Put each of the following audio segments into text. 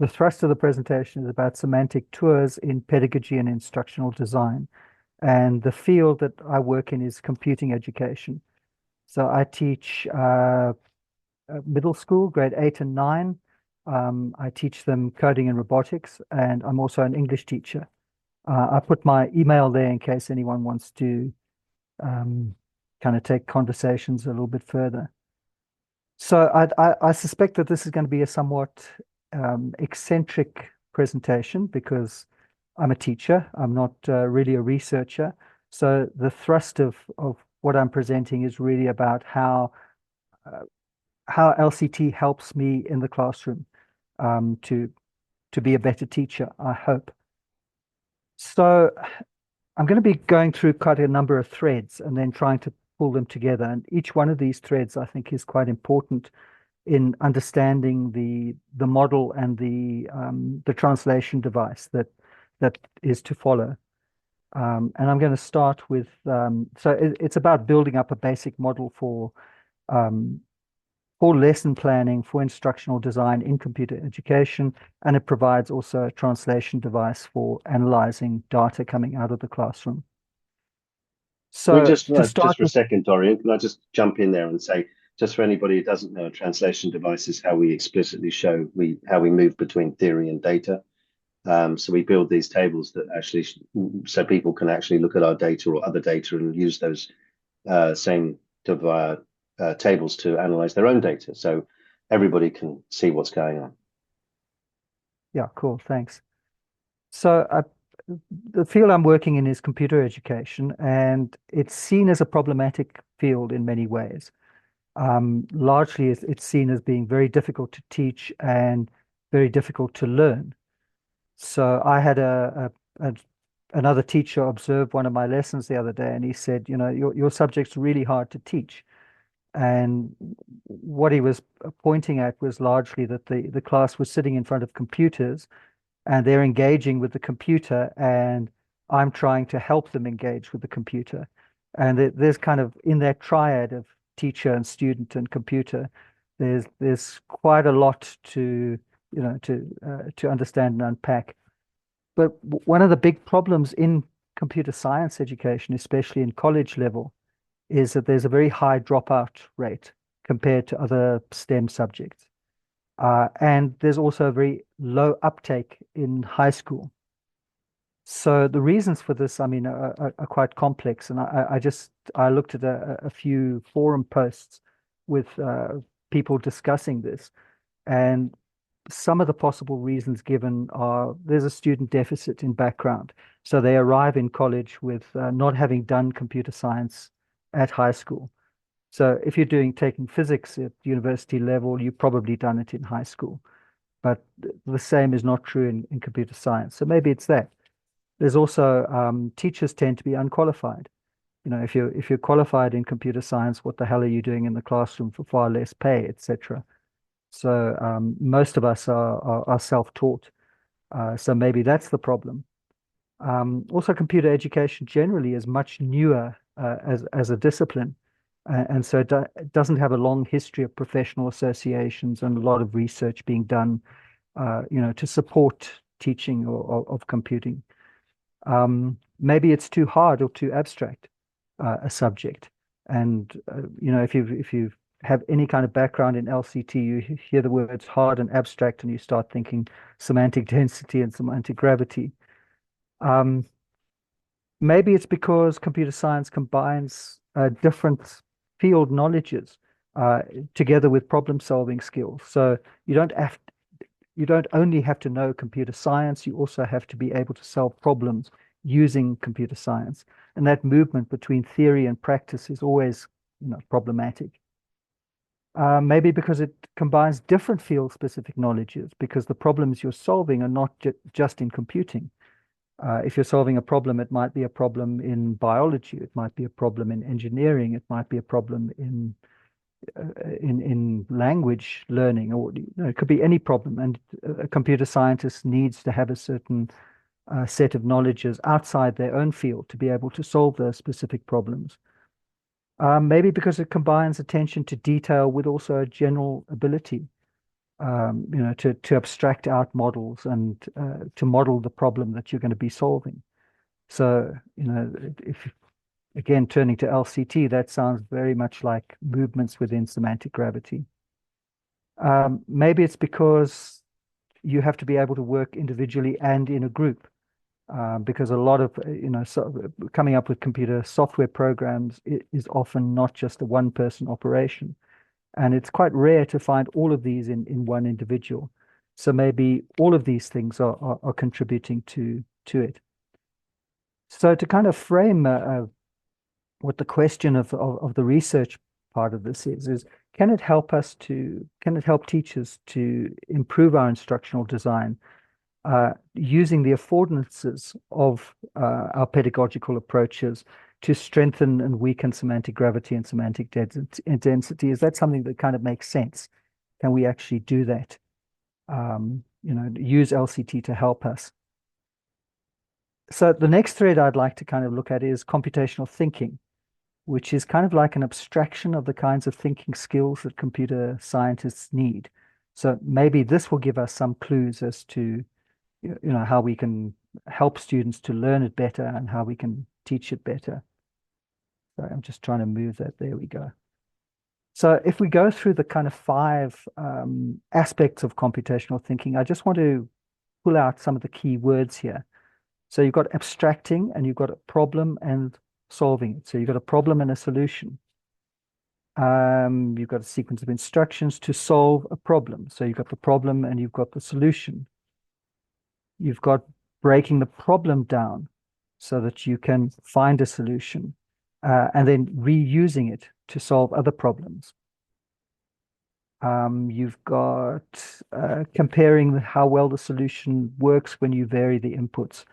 the thrust of the presentation is about semantic tours in pedagogy and instructional design. And the field that I work in is computing education. So I teach middle school, grade 8 and 9. I teach them coding and robotics, and I'm also an English teacher. I put my email there in case anyone wants to um, kind of take conversations a little bit further. So I suspect that this is going to be a somewhat eccentric presentation because I'm a teacher. I'm not really a researcher. So the thrust of what I'm presenting is really about uh, how LCT helps me in the classroom to be a better teacher, I hope. So I'm going to be going through quite a number of threads and then trying to pull them together. And each one of these threads, I think, is quite important in understanding the model and the translation device that is to follow. And I'm going to start with it's about building up a basic model um, for lesson planning, for instructional design in computer education, and it provides also a translation device for analyzing data coming out of the classroom. Can we So to just start for a with, second, Dorian, can I just jump in there and say, just for anybody who doesn't know, a translation device is how we explicitly show how we move between theory and data. So we build these tables that actually, so people can actually look at our data or other data and use those same tables to analyze their own data. So everybody can see what's going on. yeah, cool, thanks. So the field I'm working in is computer education, and it's seen as a problematic field in many ways. Largely, it's seen as being very difficult to teach and very difficult to learn. So I had another teacher observe one of my lessons the other day, and he said, you know, your subject's really hard to teach. And what he was pointing at was largely that the class was sitting in front of computers and they're engaging with the computer, and I'm trying to help them engage with the computer. And there's kind of in that triad of teacher and student and computer, there's quite a lot to understand and unpack. But one of the big problems in computer science education, especially in college level, is that there's a very high dropout rate compared to other STEM subjects. And there's also a very low uptake in high school. So the reasons for this, I mean, are quite complex. And I looked at a few forum posts with people discussing this. And some of the possible reasons given are there's a student deficit in background. So they arrive in college with not having done computer science at high school. So if you're taking physics at university level, you've probably done it in high school. But the same is not true in computer science. So maybe it's that. There's also teachers tend to be unqualified. You know, if you're qualified in computer science, what the hell are you doing in the classroom for far less pay, etc. So most of us are self-taught. So maybe that's the problem. Also, computer education generally is much newer as a discipline. And so it doesn't have a long history of professional associations and a lot of research being done, to support teaching of computing. Maybe it's too hard or too abstract a subject. And if you have any kind of background in LCT, you hear the words hard and abstract, and you start thinking semantic density and semantic gravity. Um, Maybe it's because computer science combines different field knowledges uh, together with problem solving skills. So you don't only have to know computer science, you also have to be able to solve problems using computer science. And that movement between theory and practice is always, problematic. Maybe because it combines different field specific knowledges, because the problems you're solving are not just in computing. If you're solving a problem, it might be a problem in biology, it might be a problem in engineering, it might be a problem in language learning, or it could be any problem. And a computer scientist needs to have a certain set of knowledges outside their own field to be able to solve those specific problems. Maybe because it combines attention to detail with also a general ability. to abstract out models and to model the problem that you're going to be solving. So, if again, turning to LCT, that sounds very much like movements within semantic gravity. Maybe it's because you have to be able to work individually and in a group, because a lot of, coming up with computer software programs is often not just a one-person operation. And it's quite rare to find all of these in one individual. So maybe all of these things are contributing to it. So to kind of frame what the question of the research part of this is can it help teachers to improve our instructional design using the affordances of our pedagogical approaches to strengthen and weaken semantic gravity and semantic density? Is that something that kind of makes sense? Can we actually do that? Use LCT to help us. So the next thread I'd like to kind of look at is computational thinking, which is kind of like an abstraction of the kinds of thinking skills that computer scientists need. So maybe this will give us some clues as to how we can help students to learn it better and how we can teach it better. Sorry, I'm just trying to move that. There we go. So if we go through the kind of 5 aspects of computational thinking, I just want to pull out some of the key words here. So you've got abstracting and you've got a problem and solving it. So you've got a problem and a solution. You've got a sequence of instructions to solve a problem. So you've got the problem and you've got the solution. You've got breaking the problem down so that you can find a solution and then reusing it to solve other problems. You've got comparing how well the solution works when you vary the inputs.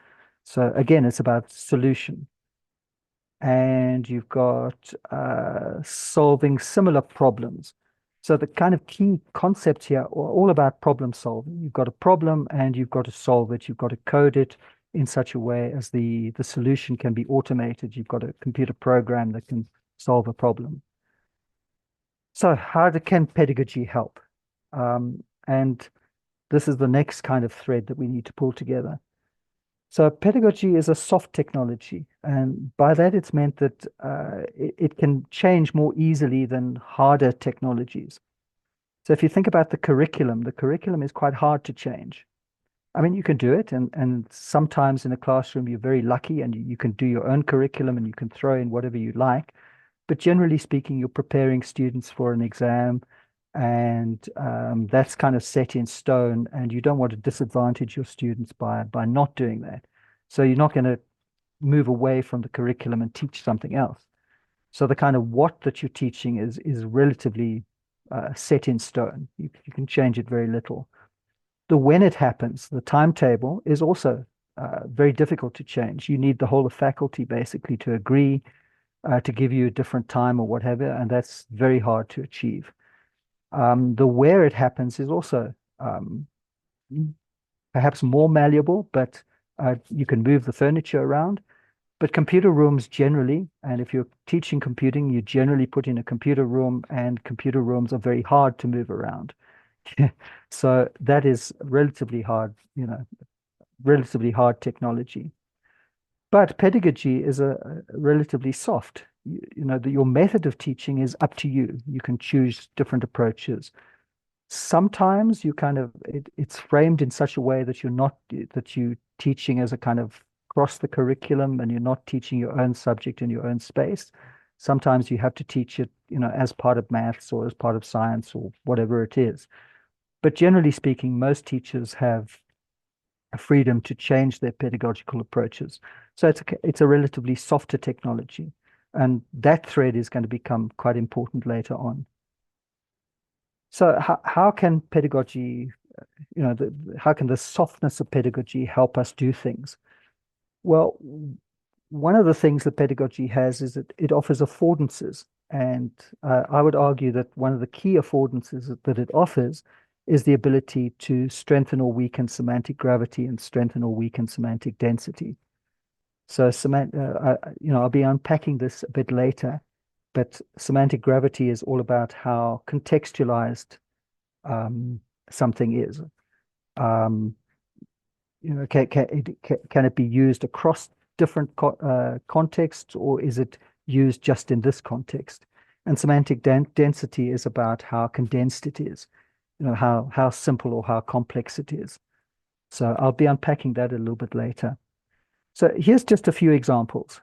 So again, it's about solution. And you've got solving similar problems. So the kind of key concepts here are all about problem solving. You've got a problem and you've got to solve it. You've got to code it in such a way as the solution can be automated. You've got a computer program that can solve a problem. So can pedagogy help? And this is the next kind of thread that we need to pull together. So pedagogy is a soft technology, and by that it's meant that it can change more easily than harder technologies. So if you think about the curriculum is quite hard to change. I mean, you can do it, and sometimes in a classroom you're very lucky and you can do your own curriculum and you can throw in whatever you like. But generally speaking, you're preparing students for an exam, and that's kind of set in stone, and you don't want to disadvantage your students by not doing that. So you're not going to move away from the curriculum and teach something else. So the kind of what that you're teaching is relatively set in stone. You can change it very little. The when it happens, the timetable is also very difficult to change. You need the whole of faculty basically to agree to give you a different time or whatever, and that's very hard to achieve. The where it happens is also perhaps more malleable, but you can move the furniture around. But computer rooms generally, and if you're teaching computing, you generally put in a computer room, and computer rooms are very hard to move around. So that is relatively hard, relatively hard technology. But pedagogy is a relatively soft. Your method of teaching is up to you. You can choose different approaches. Sometimes it's framed in such a way that you're teaching as a kind of across the curriculum and you're not teaching your own subject in your own space. Sometimes you have to teach it, as part of maths or as part of science or whatever it is. But generally speaking, most teachers have a freedom to change their pedagogical approaches. So it's a relatively softer technology. And that thread is going to become quite important later on. So how can pedagogy, how can the softness of pedagogy help us do things? Well, one of the things that pedagogy has is that it offers affordances. And I would argue that one of the key affordances that it offers is the ability to strengthen or weaken semantic gravity and strengthen or weaken semantic density. So I'll be unpacking this a bit later, but semantic gravity is all about how contextualized something is. Um, can it be used across different contexts, or is it used just in this context? And semantic density is about how condensed it is, how simple or how complex it is. So I'll be unpacking that a little bit later. So here's just a few examples.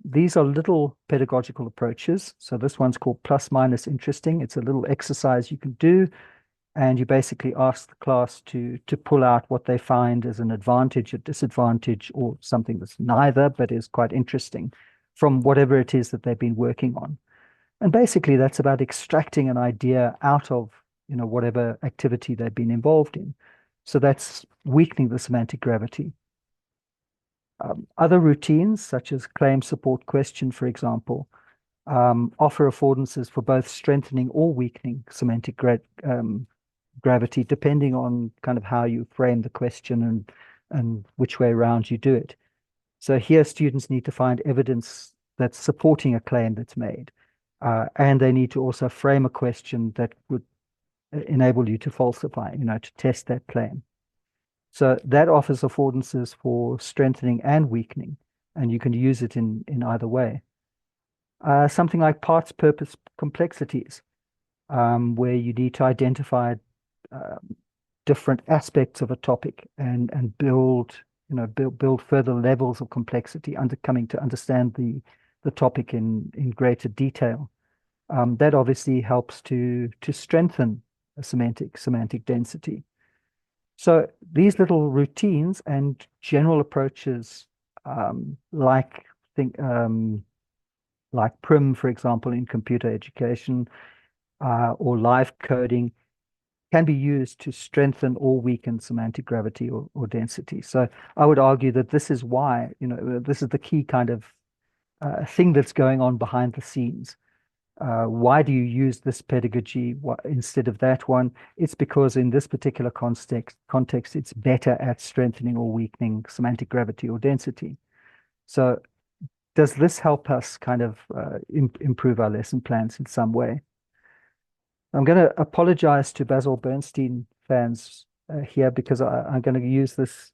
These are little pedagogical approaches. So this one's called plus minus interesting. It's a little exercise you can do, and you basically ask the class to pull out what they find as an advantage, a disadvantage, or something that's neither, but is quite interesting from whatever it is that they've been working on. And basically that's about extracting an idea out of, whatever activity they've been involved in. So that's weakening the semantic gravity. Other routines, such as claim support question, for example, offer affordances for both strengthening or weakening semantic gravity, depending on kind of how you frame the question and which way around you do it. So here, students need to find evidence that's supporting a claim that's made, and they need to also frame a question that would enable you to falsify, to test that claim. So that offers affordances for strengthening and weakening, and you can use it in either way. Something like parts, purpose, complexities, where you need to identify different aspects of a topic and build further levels of complexity, coming to understand the topic in greater detail. That obviously helps to strengthen a semantic density. So these little routines and general approaches, like PRIM, for example, in computer education, or live coding, can be used to strengthen or weaken semantic gravity or density. So I would argue that this is why, this is the key kind of thing that's going on behind the scenes. Why do you use this pedagogy instead of that one? It's because in this particular context, it's better at strengthening or weakening semantic gravity or density. So does this help us kind of improve our lesson plans in some way? I'm going to apologize to Basil Bernstein fans here, because I'm going to use this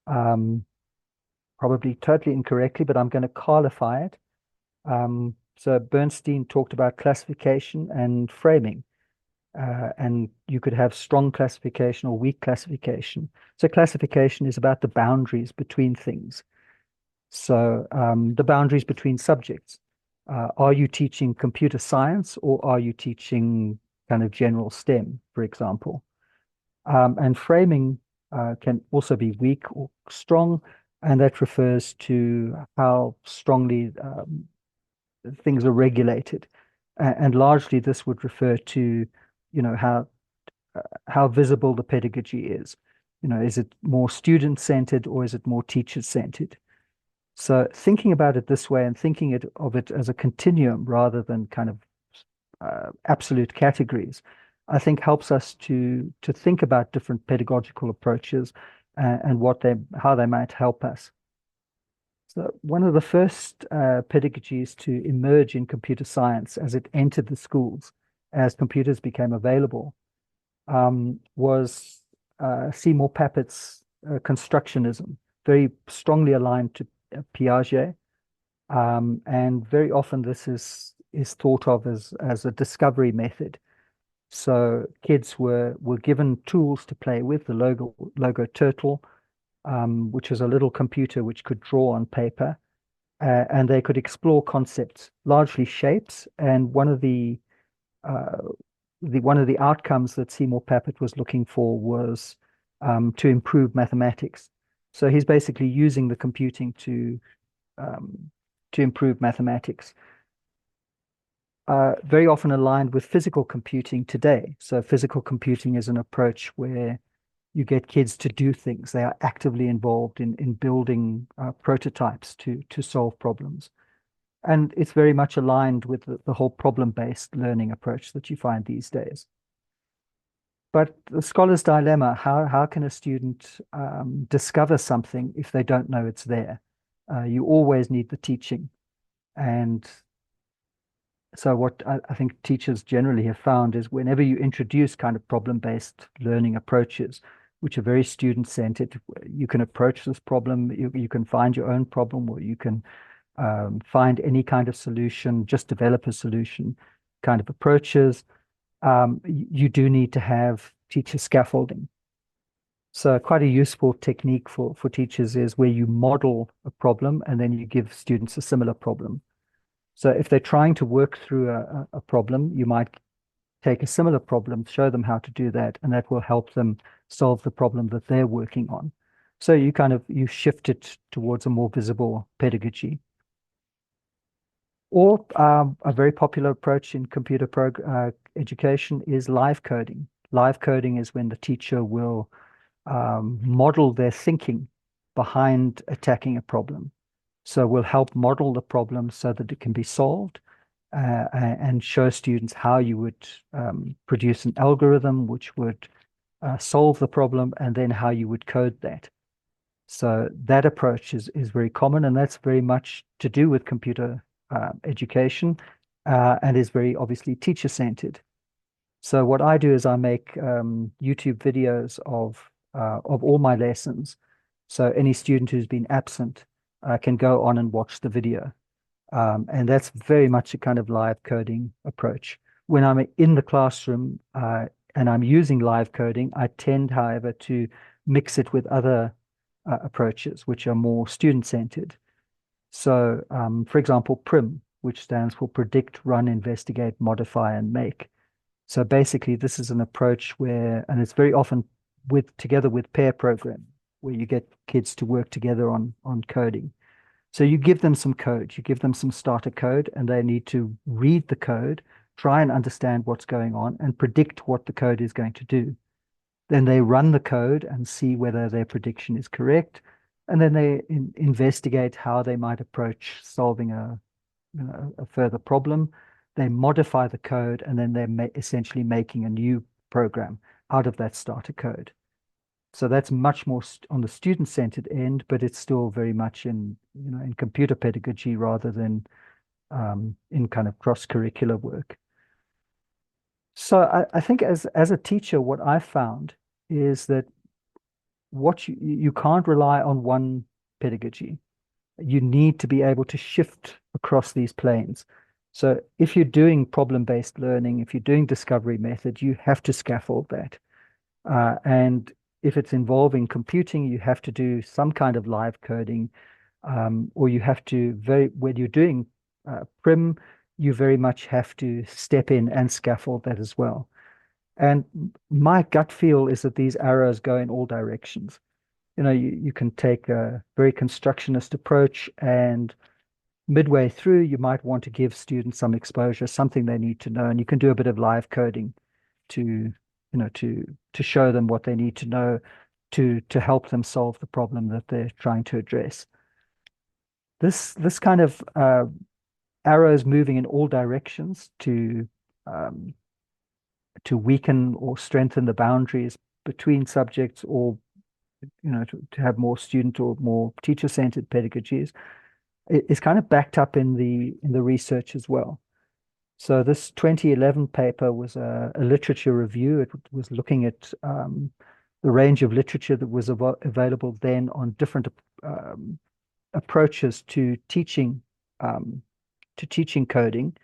probably totally incorrectly, but I'm going to qualify it. So Bernstein talked about classification and framing, and you could have strong classification or weak classification. So classification is about the boundaries between things. So the boundaries between subjects. Are you teaching computer science, or are you teaching kind of general STEM, for example? And framing can also be weak or strong, and that refers to how strongly things are regulated. And largely this would refer to, how visible the pedagogy is. Is it more student-centered or is it more teacher-centered? So thinking about it this way and thinking of it as a continuum rather than kind of absolute categories, I think helps us to think about different pedagogical approaches and how they might help us. So one of the first pedagogies to emerge in computer science as it entered the schools, as computers became available, was Seymour Papin's constructionism, very strongly aligned to Piaget, and very often this is thought of as a discovery method. So kids were given tools to play with, the Logo Turtle, which is a little computer which could draw on paper, and they could explore concepts, largely shapes. And one of the outcomes that Seymour Papin was looking for was to improve mathematics. So he's basically using the computing to improve mathematics. Very often aligned with physical computing today. So physical computing is an approach where you get kids to do things. They are actively involved in building prototypes to solve problems. And it's very much aligned with the whole problem-based learning approach that you find these days. But the scholar's dilemma, how can a student discover something if they don't know it's there? You always need the teaching. And So what I think teachers generally have found is whenever you introduce kind of problem-based learning approaches, which are very student-centered, you can approach this problem, you can find your own problem, or you can find any kind of solution, just develop a solution kind of approaches. You do need to have teacher scaffolding. So quite a useful technique for teachers is where you model a problem and then you give students a similar problem. So if they're trying to work through a problem, you might take a similar problem, show them how to do that, and that will help them solve the problem that they're working on. So you shift it towards a more visible pedagogy. Or a very popular approach in education is live coding. Live coding is when the teacher will model their thinking behind attacking a problem. So we'll help model the problem so that it can be solved and show students how you would produce an algorithm which would solve the problem and then how you would code that. So that approach is very common, and that's very much to do with computer education and is very obviously teacher-centered. So what I do is I make YouTube videos of all my lessons. So any student who's been absent can go on and watch the video. And that's very much a kind of live coding approach. When I'm in the classroom and I'm using live coding, I tend, however, to mix it with other approaches, which are more student-centered. So, for example, PRIM, which stands for predict, run, investigate, modify, and make. So basically, this is an approach where, and it's very often together with pair programming, where you get kids to work together on coding. So you give them some code, you give them some starter code, and they need to read the code, try and understand what's going on, and predict what the code is going to do. Then they run the code and see whether their prediction is correct, and then they investigate how they might approach solving a further problem. They modify the code, and then they're essentially making a new program out of that starter code. So that's much more on the student-centered end, but it's still very much in computer pedagogy rather than in kind of cross-curricular work. So I think as a teacher, what I found is that what you can't rely on one pedagogy. You need to be able to shift across these planes. So if you're doing problem-based learning, if you're doing discovery method, you have to scaffold that. And if it's involving computing, you have to do some kind of live coding, or you have to when you're doing PRIM, you very much have to step in and scaffold that as well. And my gut feel is that these arrows go in all directions. You can take a very constructionist approach, and midway through, you might want to give students some exposure, something they need to know, and you can do a bit of live coding to show them what they need to know to help them solve the problem that they're trying to address. This kind of arrows moving in all directions to weaken or strengthen the boundaries between subjects, or to have more student or more teacher-centered pedagogies is kind of backed up in the research as well. So this 2011 paper was a literature review. It was looking at the range of literature that was available then on different approaches to teaching coding,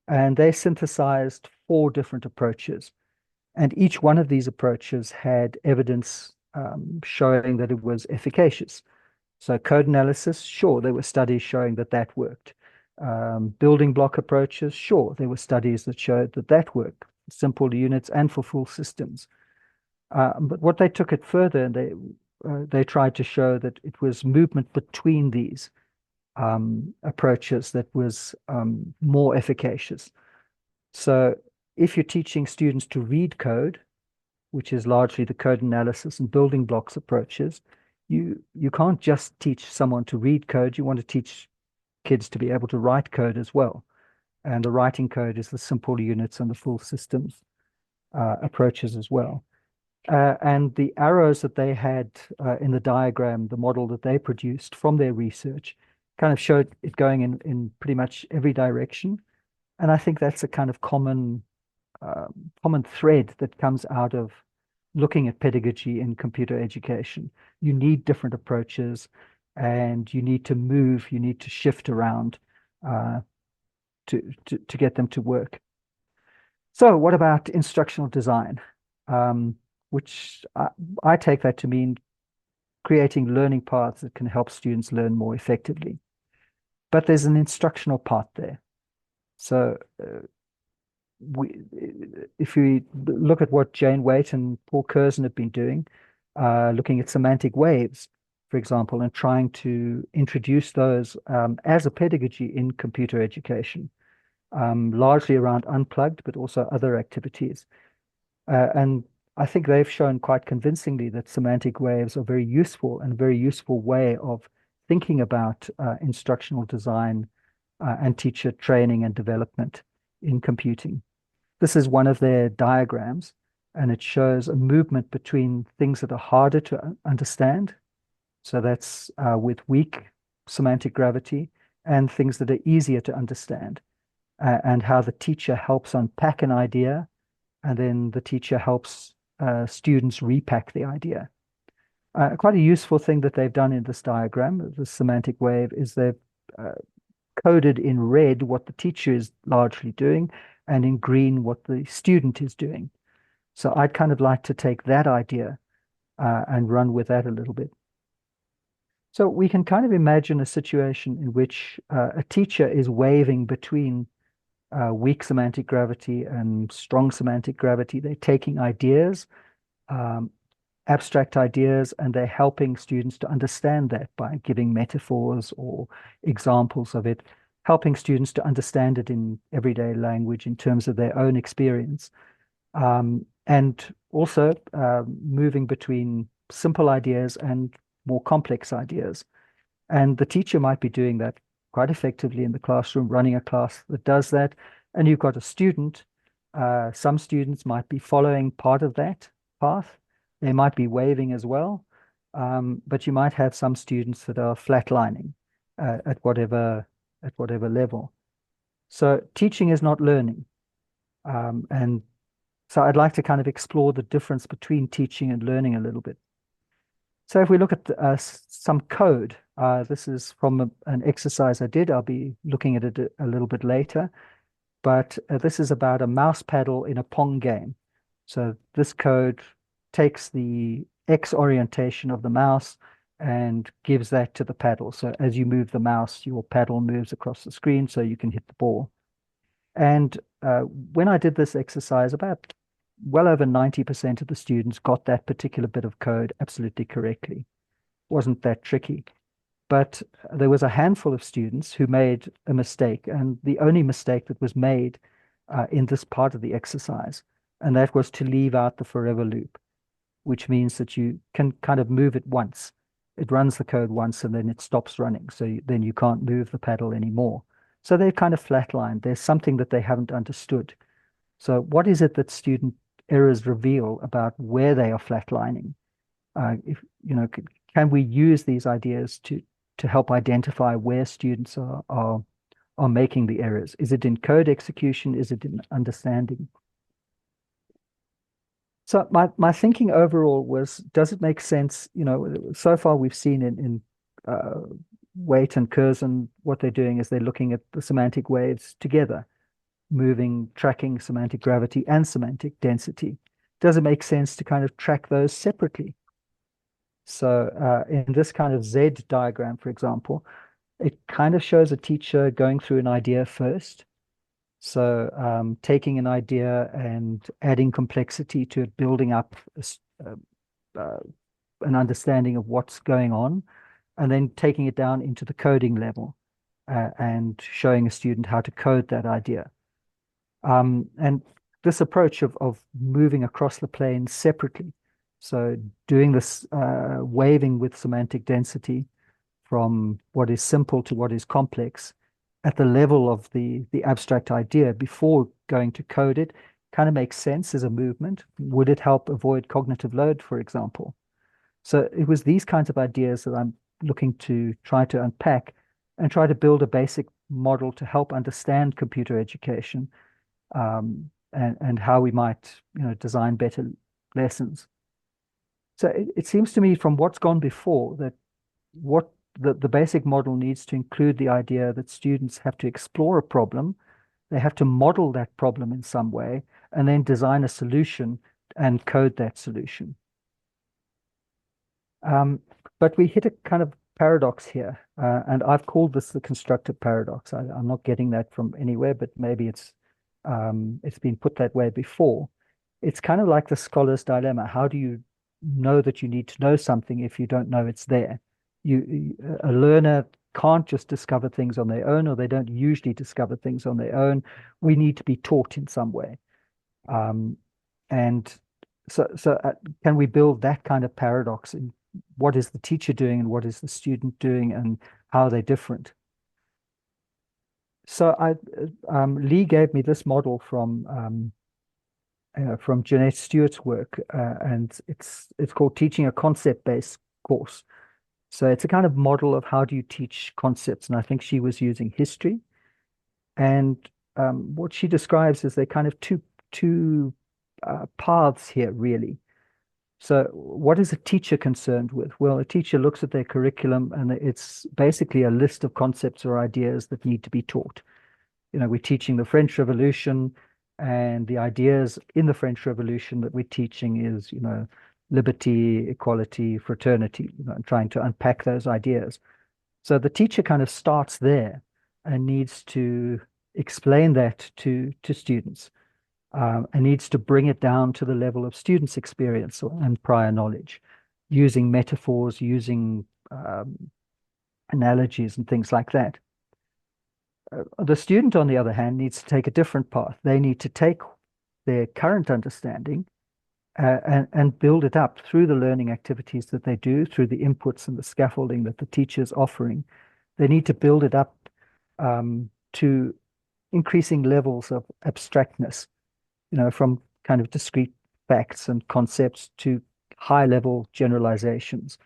and they synthesized 4 different approaches. And each one of these approaches had evidence showing that it was efficacious. So code analysis, sure, there were studies showing that worked. Building block approaches, sure, there were studies that showed that worked, simple units and for full systems. But what they took it further, and they tried to show that it was movement between these approaches that was more efficacious. So if you're teaching students to read code, which is largely the code analysis and building blocks approaches, you can't just teach someone to read code. You want to teach kids to be able to write code as well. And the writing code is the simple units and the full systems approaches as well. And the arrows that they had in the diagram, the model that they produced from their research, kind of showed it going in pretty much every direction. And I think that's a kind of common thread that comes out of looking at pedagogy in computer education. You need different approaches, and you need to move, you need to shift around uh, to get them to work. So, what about instructional design? Um, which I take that to mean creating learning paths that can help students learn more effectively. But there's an instructional part there. So, we, if we look at what Jane Waite and Paul Curzon have been doing, looking at semantic waves, for example, and trying to introduce those as a pedagogy in computer education, largely around unplugged, but also other activities. And I think they've shown quite convincingly that semantic waves are very useful and a very useful way of thinking about instructional design and teacher training and development in computing. This is one of their diagrams, and it shows a movement between things that are harder to understand. So that's with weak semantic gravity, and things that are easier to understand, and how the teacher helps unpack an idea, and then the teacher helps students repack the idea. Quite a useful thing that they've done in this diagram, the semantic wave, is they've uh, coded in red what the teacher is largely doing, and in green what the student is doing. So I'd kind of like to take that idea and run with that a little bit. So we can kind of imagine a situation in which a teacher is waving between weak semantic gravity and strong semantic gravity. They're taking ideas, um, abstract ideas, and they're helping students to understand that by giving metaphors or examples of it, helping students to understand it in everyday language in terms of their own experience. And also moving between simple ideas and more complex ideas. And the teacher might be doing that quite effectively in the classroom, running a class that does that. And you've got a student. Some students might be following part of that path. They might be waving as well. But you might have some students that are flatlining at whatever level. So teaching is not learning. And so I'd like to kind of explore the difference between teaching and learning a little bit. So if we look at some code, this is from an exercise I did. I'll be looking at it a little bit later. But this is about a mouse paddle in a Pong game. So this code takes the X orientation of the mouse and gives that to the paddle. So as you move the mouse, your paddle moves across the screen so you can hit the ball. And when I did this exercise, about well over 90% of the students got that particular bit of code absolutely correctly. Wasn't that tricky. But there was a handful of students who made a mistake, and the only mistake that was made in this part of the exercise, and that was to leave out the forever loop, which means that you can kind of move it once. It runs the code once and then it stops running. So then you can't move the paddle anymore. So they're kind of flatlined. There's something that they haven't understood. So what is it that student errors reveal about where they are flatlining? If you know, can we use these ideas to help identify where students are making the errors? Is it in code execution? Is it in understanding? So my thinking overall was, does it make sense? You know, so far we've seen in Waite and Curzon, what they're doing is they're looking at the semantic waves together, moving, tracking semantic gravity and semantic density. Does it make sense to kind of track those separately? So in this kind of Z diagram, for example, it kind of shows a teacher going through an idea first. So taking an idea and adding complexity to it, building up an understanding of what's going on, and then taking it down into the coding level and showing a student how to code that idea. And this approach of moving across the plane separately, so doing this waving with semantic density from what is simple to what is complex at the level of the abstract idea before going to code it kind of makes sense as a movement. Would it help avoid cognitive load, for example? So it was these kinds of ideas that I'm looking to try to unpack and try to build a basic model to help understand computer education, and how we might, design better lessons. So it seems to me from what's gone before that what the basic model needs to include the idea that students have to explore a problem, they have to model that problem in some way, and then design a solution and code that solution. But we hit a kind of paradox here, and I've called this the constructive paradox. I'm not getting that from anywhere, but maybe it's been put that way before. It's kind of like the scholar's dilemma. How do you know that you need to know something if you don't know it's there? A learner can't just discover things on their own, or they don't usually discover things on their own. We need to be taught in some way. And so can we build that kind of paradox in what is the teacher doing and what is the student doing and how are they different? So Lee gave me this model from Jeanette Stewart's work, and it's called Teaching a Concept-Based Course. So it's a kind of model of how do you teach concepts, and I think she was using history. And what she describes is they're kind of two paths here, really. So what is a teacher concerned with? Well, a teacher looks at their curriculum and it's basically a list of concepts or ideas that need to be taught. We're teaching the French Revolution, and the ideas in the French Revolution that we're teaching is, liberty, equality, fraternity, and trying to unpack those ideas. So the teacher kind of starts there and needs to explain that to students. And needs to bring it down to the level of students' experience and prior knowledge, using metaphors, using analogies and things like that. The student, on the other hand, needs to take a different path. They need to take their current understanding and build it up through the learning activities that they do, through the inputs and the scaffolding that the teacher is offering. They need to build it up to increasing levels of abstractness, from kind of discrete facts and concepts to high-level generalizations.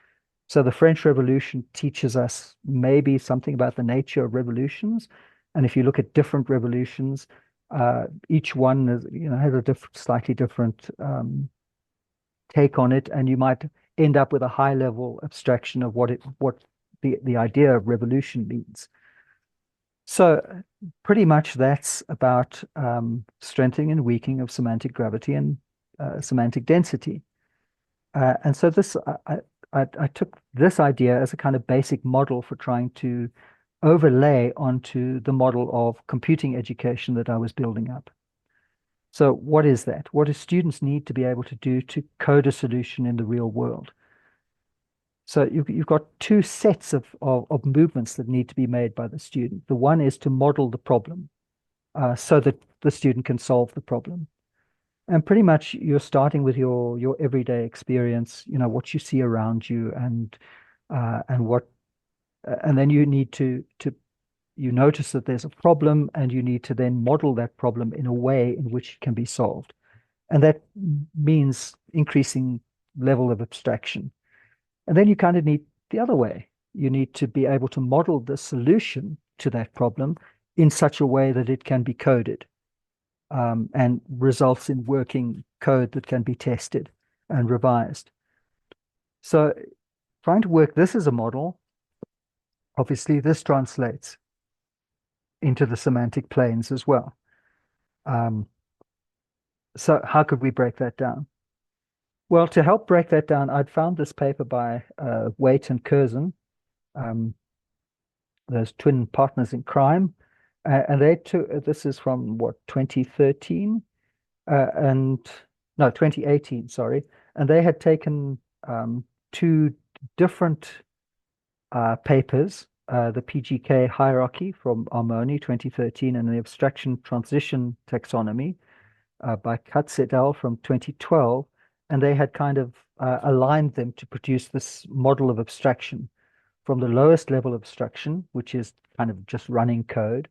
So the French Revolution teaches us maybe something about the nature of revolutions. And if you look at different revolutions, each one is, has a slightly different take on it, and you might end up with a high-level abstraction of what the idea of revolution means. So pretty much that's about strengthening and weakening of semantic gravity and semantic density. And so I took this idea as a kind of basic model for trying to overlay onto the model of computing education that I was building up. So what is that? What do students need to be able to do to code a solution in the real world? So you've got two sets of movements that need to be made by the student. The one is to model the problem so that the student can solve the problem. And pretty much you're starting with your everyday experience, what you see around you and then you need to you notice that there's a problem and you need to then model that problem in a way in which it can be solved. And that means increasing level of abstraction. And then you kind of need the other way. You need to be able to model the solution to that problem in such a way that it can be coded and results in working code that can be tested and revised. So trying to work this as a model, obviously this translates into the semantic planes as well. So how could we break that down? Well, to help break that down, I'd found this paper by Waite and Curzon, those twin partners in crime, and they took this is from what 2013 and no 2018, sorry, and they had taken two different papers, the PGK hierarchy from Armoni 2013 and the abstraction transition taxonomy by Katz et al. From 2012. And they had kind of aligned them to produce this model of abstraction from the lowest level of abstraction, which is kind of just running code,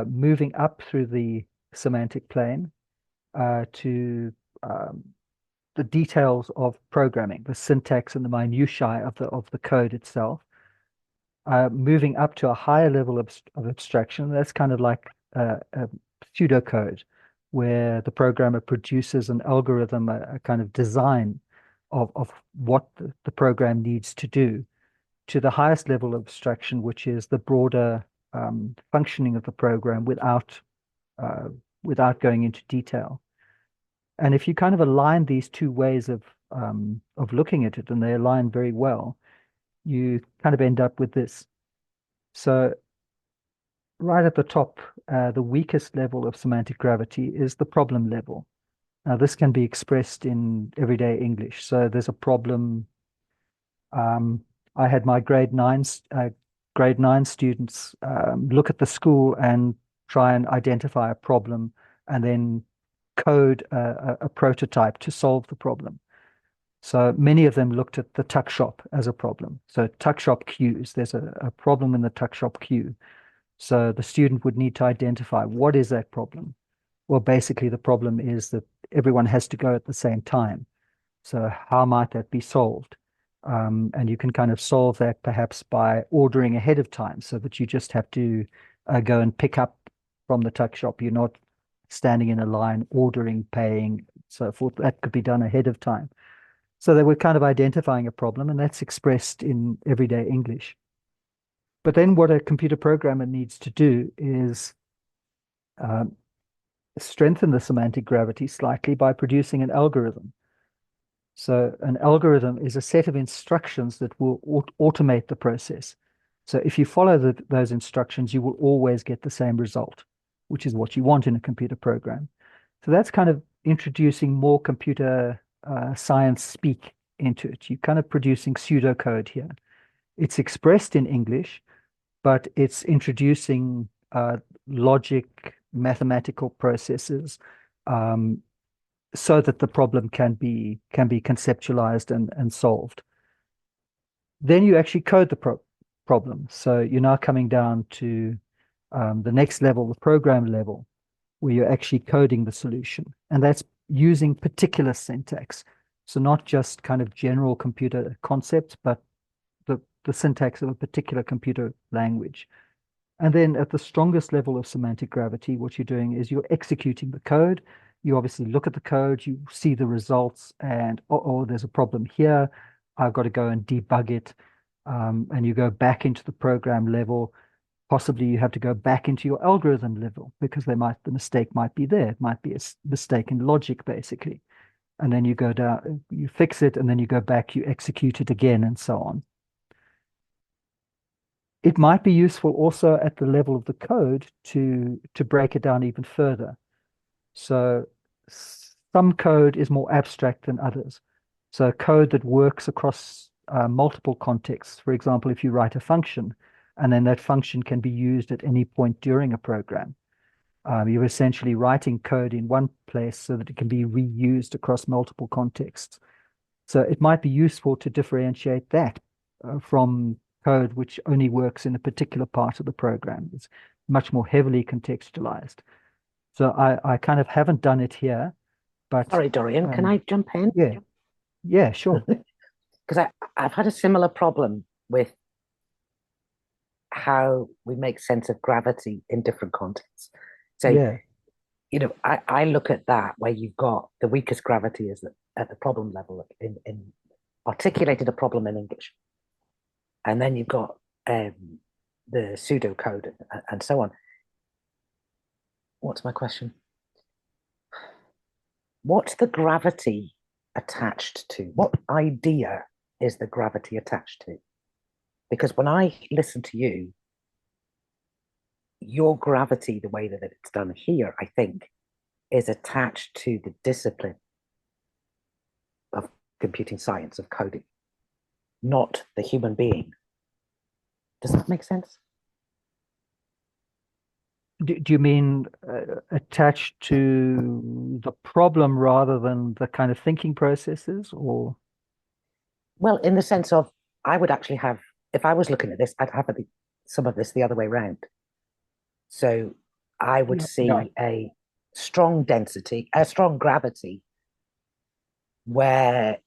moving up through the semantic plane to the details of programming, the syntax and the minutiae of the code itself, moving up to a higher level of abstraction. That's kind of like a pseudocode, where the programmer produces an algorithm, a kind of design of what the program needs to do, to the highest level of abstraction, which is the broader functioning of the program uh, without going into detail. And if you kind of align these two ways of looking at it, and they align very well, you kind of end up with this. So right at the top, the weakest level of semantic gravity is the problem level. Now, this can be expressed in everyday English. So there's a problem. I had my grade nine students look at the school and try and identify a problem, and then code a prototype to solve the problem. So many of them looked at the tuck shop as a problem. So tuck shop queues, there's a problem in the tuck shop queue. So the student would need to identify, what is that problem? Well, basically the problem is that everyone has to go at the same time. So how might that be solved? And you can kind of solve that perhaps by ordering ahead of time, so that you just have to go and pick up from the tuck shop. You're not standing in a line, ordering, paying, so forth. That could be done ahead of time. So they were kind of identifying a problem, and that's expressed in everyday English. But then what a computer programmer needs to do is um, strengthen the semantic gravity slightly by producing an algorithm. So an algorithm is a set of instructions that will automate the process. So if you follow those instructions, you will always get the same result, which is what you want in a computer program. So that's kind of introducing more computer science speak into it. You're kind of producing pseudocode here. It's expressed in English, but it's introducing logic, mathematical processes, so that the problem can be conceptualized and solved. Then you actually code the problem. So you're now coming down to the next level, the program level, where you're actually coding the solution. And that's using particular syntax. So not just kind of general computer concepts, but the syntax of a particular computer language. And then at the strongest level of semantic gravity, what you're doing is you're executing the code. You obviously look at the code, you see the results, and oh, there's a problem here. I've got to go and debug it. And you go back into the program level. Possibly you have to go back into your algorithm level, because the mistake might be there. It might be a mistake in logic, basically. And then you go down, you fix it, and then you go back, you execute it again, and so on. It might be useful also at the level of the code to break it down even further. So some code is more abstract than others. So code that works across multiple contexts. For example, if you write a function, and then that function can be used at any point during a program. You're essentially writing code in one place so that it can be reused across multiple contexts. So it might be useful to differentiate that from code which only works in a particular part of the program. It's much more heavily contextualized. So I kind of haven't done it here, but Sorry, Dorian, can I jump in? Yeah, sure. Because I've had a similar problem with how we make sense of gravity in different contexts. So, Yeah, I look at that where you've got the weakest gravity is at the problem level in articulated a problem in English. And then you've got the pseudocode and so on. What's my question? What's the gravity attached to? What idea is the gravity attached to? Because when I listen to you, your gravity, the way that it's done here, I think, is attached to the discipline of computing science, of coding, not the human being. Does that make sense? do you mean attached to the problem rather than the kind of thinking processes, or? Well, in the sense of, I would actually have, if I was looking at this, I'd have some of this the other way around. So I would see a strong density, a strong gravity, where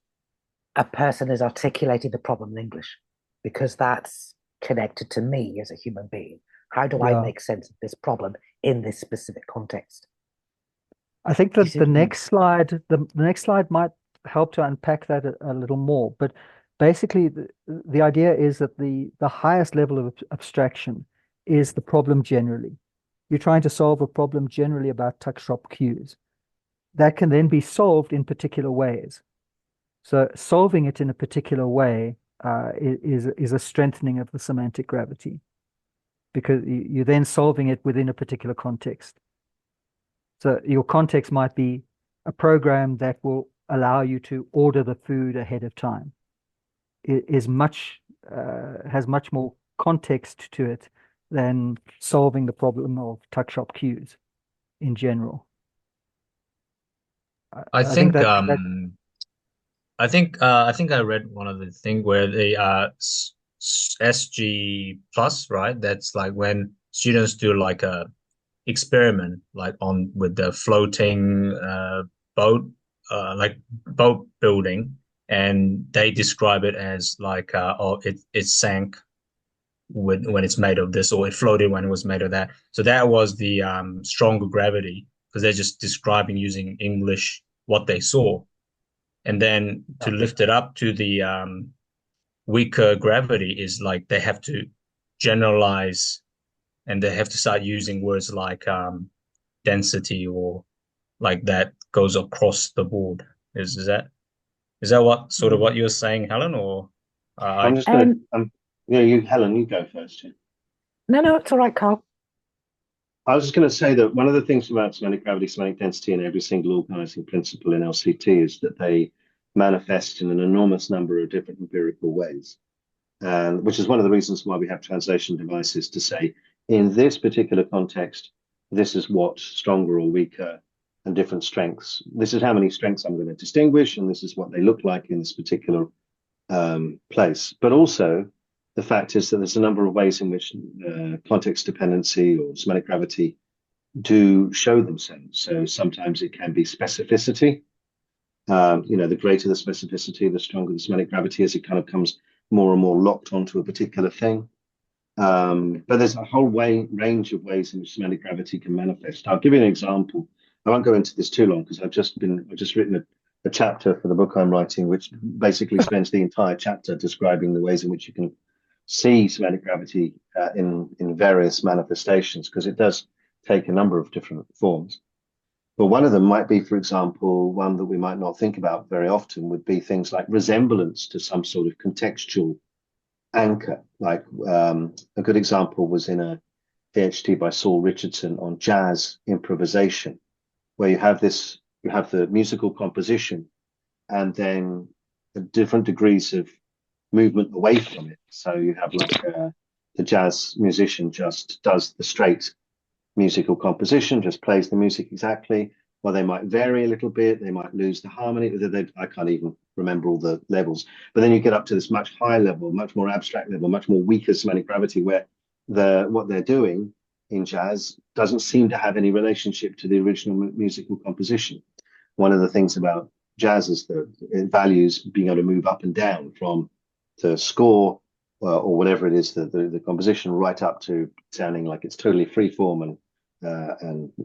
a person has articulated the problem in English, because that's connected to me as a human being. How do I Yeah. make sense of this problem in this specific context? I think You that see the what I mean? next slide, the next slide might help to unpack that a little more. But basically, the idea is that the highest level of abstraction is the problem generally. You're trying to solve a problem generally about tuck shop cues. That can then be solved in particular ways. So solving it in a particular way is a strengthening of the semantic gravity because you're then solving it within a particular context. So your context might be a program that will allow you to order the food ahead of time. It is much has much more context to it than solving the problem of tuck shop cues in general. I I think think that I think I read one of the thing where the SG plus, right? That's like when students do like a experiment like on with the floating boat like boat building, and they describe it as like oh it sank when it's made of this, or it floated when it was made of that. So that was the stronger gravity, because they're just describing using English what they saw. And then to lift it up to the weaker gravity is like they have to generalize, and they have to start using words like density, or like that goes across the board. Is that what sort of what you're saying, Helen? Or I'm I just going to, you, Helen, you go first. Yeah. No, it's all right, Carl. I was just going to say that one of the things about semantic gravity, semantic density, and every single organizing principle in LCT is that they manifest in an enormous number of different empirical ways. And which is one of the reasons why we have translation devices to say, in this particular context, this is what's stronger or weaker and different strengths. This is how many strengths I'm going to distinguish, and this is what they look like in this particular place. But also, the fact is that there's a number of ways in which context dependency or semantic gravity do show themselves. So sometimes it can be specificity. The greater the specificity, the stronger the semantic gravity is. It kind of comes more and more locked onto a particular thing. But there's a whole range of ways in which semantic gravity can manifest. I'll give you an example. I won't go into this too long because I've just written a chapter for the book I'm writing, which basically spends the entire chapter describing the ways in which you can see semantic gravity in various manifestations, because it does take a number of different forms. But one of them might be, for example, one that we might not think about very often would be things like resemblance to some sort of contextual anchor. Like a good example was in a PhD by Saul Richardson on jazz improvisation, where you have the musical composition and then the different degrees of movement away from it. So you have like the jazz musician just does the straight musical composition, just plays the music exactly, or they might vary a little bit, they might lose the harmony. I can't even remember all the levels. But then you get up to this much higher level, much more abstract level, much more weaker semantic gravity, where what they're doing in jazz doesn't seem to have any relationship to the original musical composition. One of the things about jazz is that it values being able to move up and down from the score or whatever it is, the composition, right up to sounding like it's totally free form and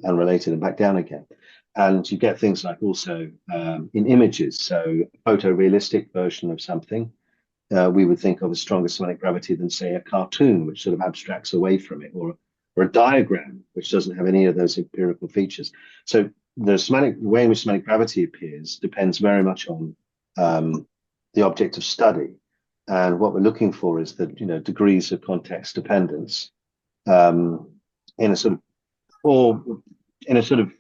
unrelated, and back down again. And you get things like also in images. So a photorealistic version of something we would think of as stronger semantic gravity than, say, a cartoon, which sort of abstracts away from it, or a diagram, which doesn't have any of those empirical features. So the way in which semantic gravity appears depends very much on the object of study. And what we're looking for is the degrees of context dependence in a sort of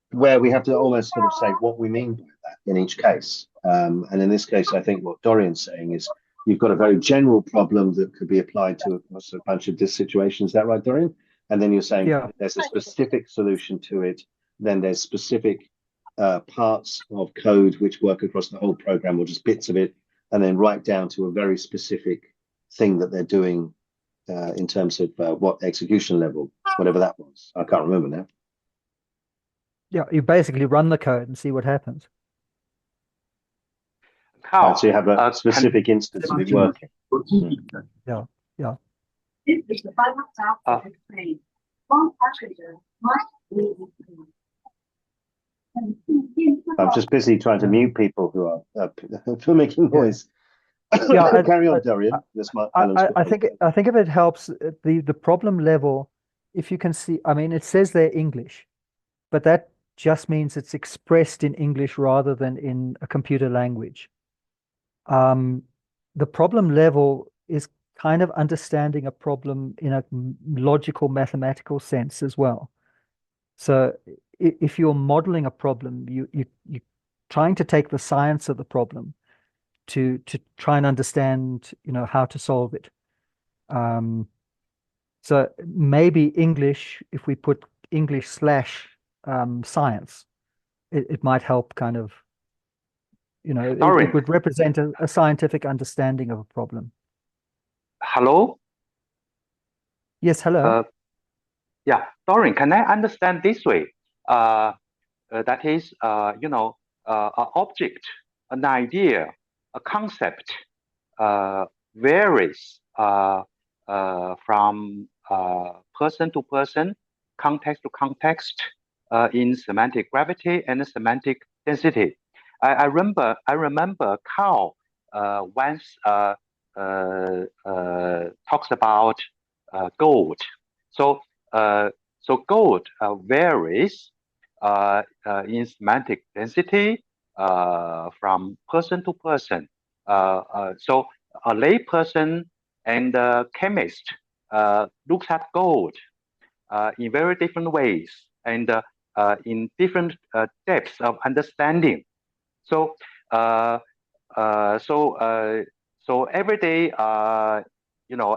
where we have to almost sort of say what we mean by that in each case. And in this case, I think what Dorian's saying is you've got a very general problem that could be applied to a bunch of situations. Is that right, Dorian? And then you're saying there's a specific solution to it. Then there's specific parts of code which work across the whole program, or just bits of it, and then right down to a very specific thing that they're doing in terms of what execution level, whatever that was. I can't remember now. Yeah, you basically run the code and see what happens. how Right, so you have a can specific instance of it working. Yeah, yeah. I'm just busy trying to Yeah. mute people who are for making noise. Yeah, Carry on, Dorian. This might I think if it helps the problem level, if you can see, I mean, it says there English, but that just means it's expressed in English rather than in a computer language. The problem level is kind of understanding a problem in a logical mathematical sense as well. So if you're modeling a problem, you're trying to take the science of the problem to try and understand, how to solve it. So maybe English, if we put English / science, it might help kind of, it Dorian, would represent a scientific understanding of a problem. hello? Yes, hello. Yeah, Dorian, can I understand this way? That is, an object, an idea, a concept varies from person to person, context to context, in semantic gravity and semantic density. I remember Carl once talks about gold. So gold varies in semantic density from person to person. So a lay person and a chemist looks at gold in very different ways and in different depths of understanding. So everyday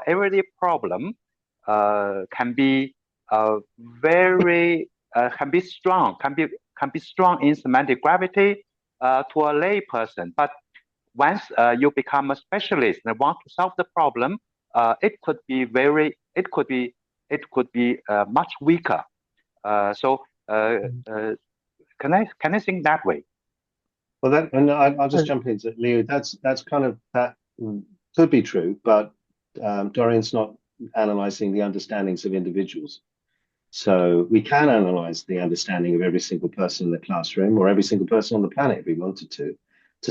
everyday problem can be very can be strong in semantic gravity to a lay person, but once you become a specialist and want to solve the problem, it could be much weaker. Can I think that way? Well, I'll just jump into Leo. That's kind of that could be true, but Dorian's not analyzing the understandings of individuals. So we can analyze the understanding of every single person in the classroom or every single person on the planet if we wanted to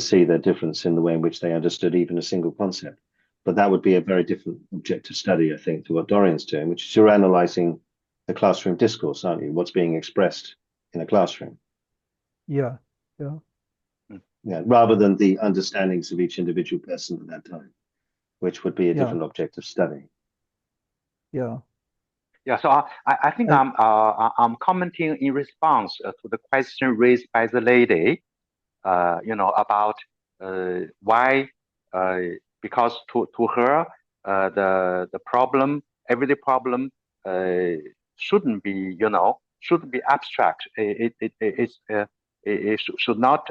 see the difference in the way in which they understood even a single concept. But that would be a very different objective study, I think, to what Dorian's doing, which is you're analyzing the classroom discourse, aren't you? What's being expressed in a classroom. Yeah. Yeah, rather than the understandings of each individual person at that time, which would be a different object of study. Yeah. Yeah, so I think I'm commenting in response to the question raised by the lady, about why, because to her the problem, everyday problem, shouldn't be abstract. It should not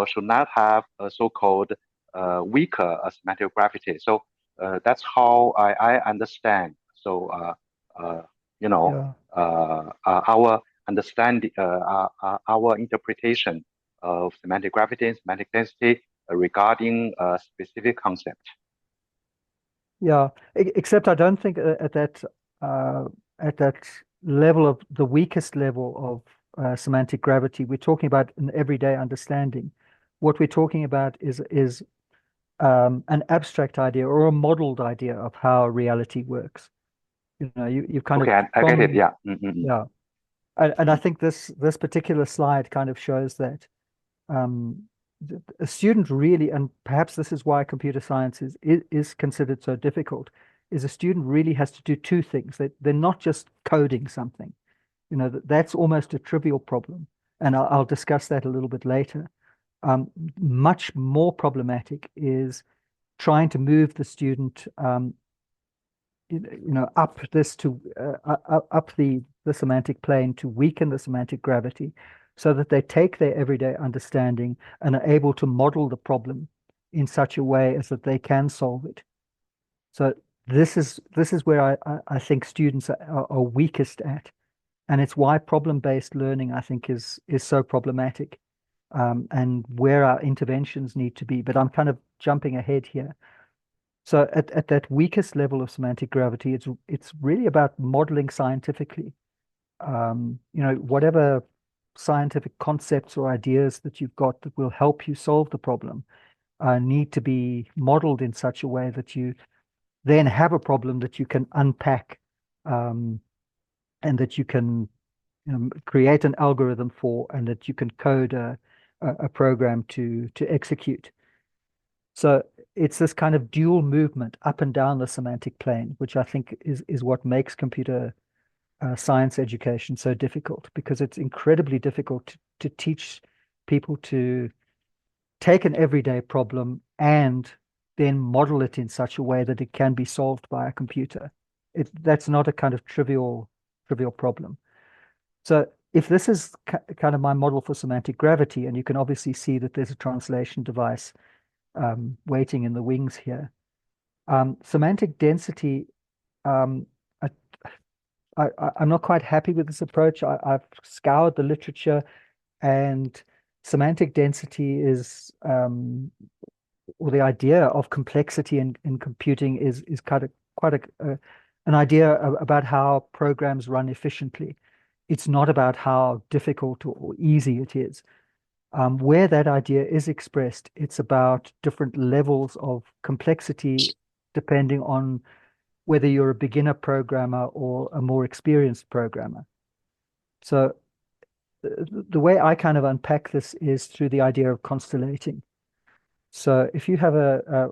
should not have a so-called weaker semantic gravity. So that's how I understand. So our understanding, our interpretation of semantic gravity and semantic density regarding a specific concept. Yeah, except I don't think at that level of the weakest level of semantic gravity, we're talking about an everyday understanding. What we're talking about is an abstract idea or a modeled idea of how reality works. You kind of I get it. Yeah. Yeah, and I think this particular slide kind of shows that a student really, and perhaps this is why computer science is considered so difficult, is a student really has to do two things. They're not just coding something. That's almost a trivial problem, and I'll discuss that a little bit later. Much more problematic is trying to move the student up up the semantic plane to weaken the semantic gravity so that they take their everyday understanding and are able to model the problem in such a way as that they can solve it. So this is where I think students are weakest at, and it's why problem-based learning I think is so problematic, and where our interventions need to be. But I'm kind of jumping ahead here. So at that weakest level of semantic gravity, it's really about modeling scientifically. Whatever scientific concepts or ideas that you've got that will help you solve the problem need to be modeled in such a way that you then have a problem that you can unpack, and that you can create an algorithm for, and that you can code a program to execute. So it's this kind of dual movement up and down the semantic plane, which I think is what makes computer science education so difficult, because it's incredibly difficult to teach people to take an everyday problem and then model it in such a way that it can be solved by a computer. That's not a kind of trivial problem. So if this is kind of my model for semantic gravity, and you can obviously see that there's a translation device waiting in the wings here. Semantic density, I'm not quite happy with this approach. I've scoured the literature, and semantic density is, or the idea of complexity in computing is quite an idea about how programs run efficiently. It's not about how difficult or easy it is. Where that idea is expressed, it's about different levels of complexity depending on whether you're a beginner programmer or a more experienced programmer. So the way I kind of unpack this is through the idea of constellating. So if you have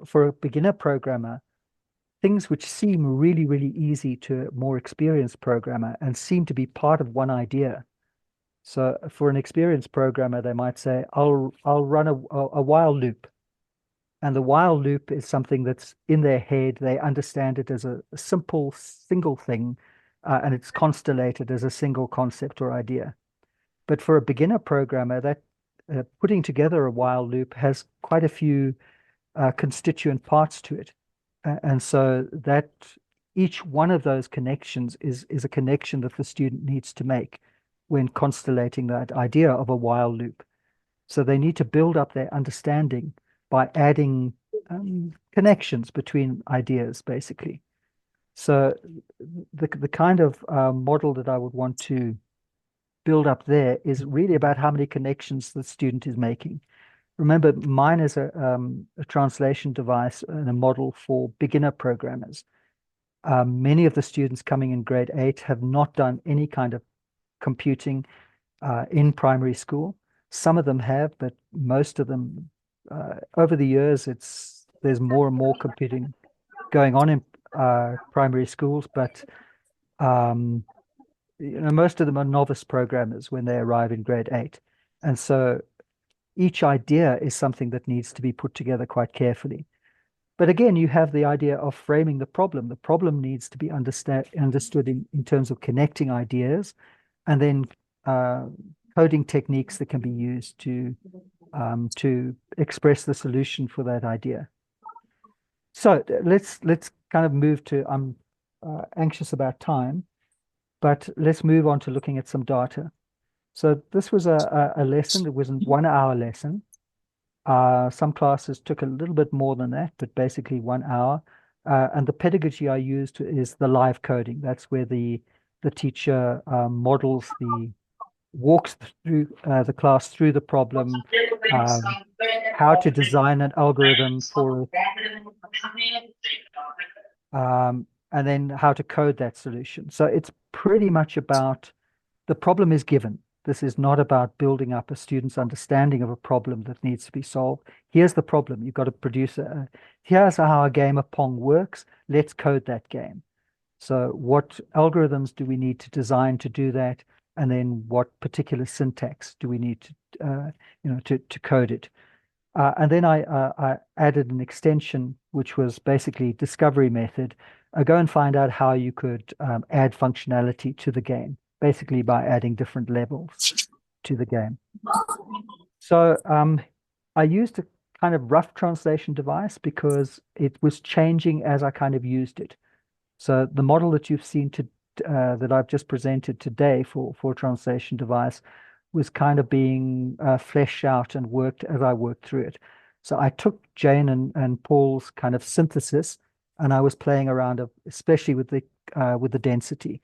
for a beginner programmer, things which seem really, really easy to a more experienced programmer and seem to be part of one idea. So for an experienced programmer, they might say, I'll run a while loop. And the while loop is something that's in their head. They understand it as a simple single thing, and it's constellated as a single concept or idea. But for a beginner programmer, that putting together a while loop has quite a few constituent parts to it. And so that each one of those connections is a connection that the student needs to make when constellating that idea of a while loop. So they need to build up their understanding by adding connections between ideas, basically. So the kind of model that I would want to build up there is really about how many connections the student is making. Remember, mine is a translation device and a model for beginner programmers. Many of the students coming in grade 8 have not done any kind of computing in primary school. Some of them have, but most of them, over the years, there's more and more computing going on in primary schools, but most of them are novice programmers when they arrive in grade 8. And so each idea is something that needs to be put together quite carefully. But again, you have the idea of framing the problem. The problem needs to be understood in terms of connecting ideas, and then coding techniques that can be used to express the solution for that idea. So let's kind of move to, I'm anxious about time, but let's move on to looking at some data. So this was a lesson. It was a 1 hour lesson. Some classes took a little bit more than that, but basically 1 hour. And the pedagogy I used is the live coding. That's where the teacher walks through the class through the problem, how to design an algorithm for and then how to code that solution. So it's pretty much about the problem is given. This is not about building up a student's understanding of a problem that needs to be solved. Here's the problem. You've got to produce here's how a game of Pong works. Let's code that game. So what algorithms do we need to design to do that? And then what particular syntax do we need to code it? And then I added an extension, which was basically discovery method. Go and find out how you could add functionality to the game, basically by adding different levels to the game. So I used a kind of rough translation device because it was changing as I kind of used it. So the model that you've seen that I've just presented today for translation device was kind of being fleshed out and worked as I worked through it. So I took Jane and Paul's kind of synthesis, and I was playing around, especially with the density,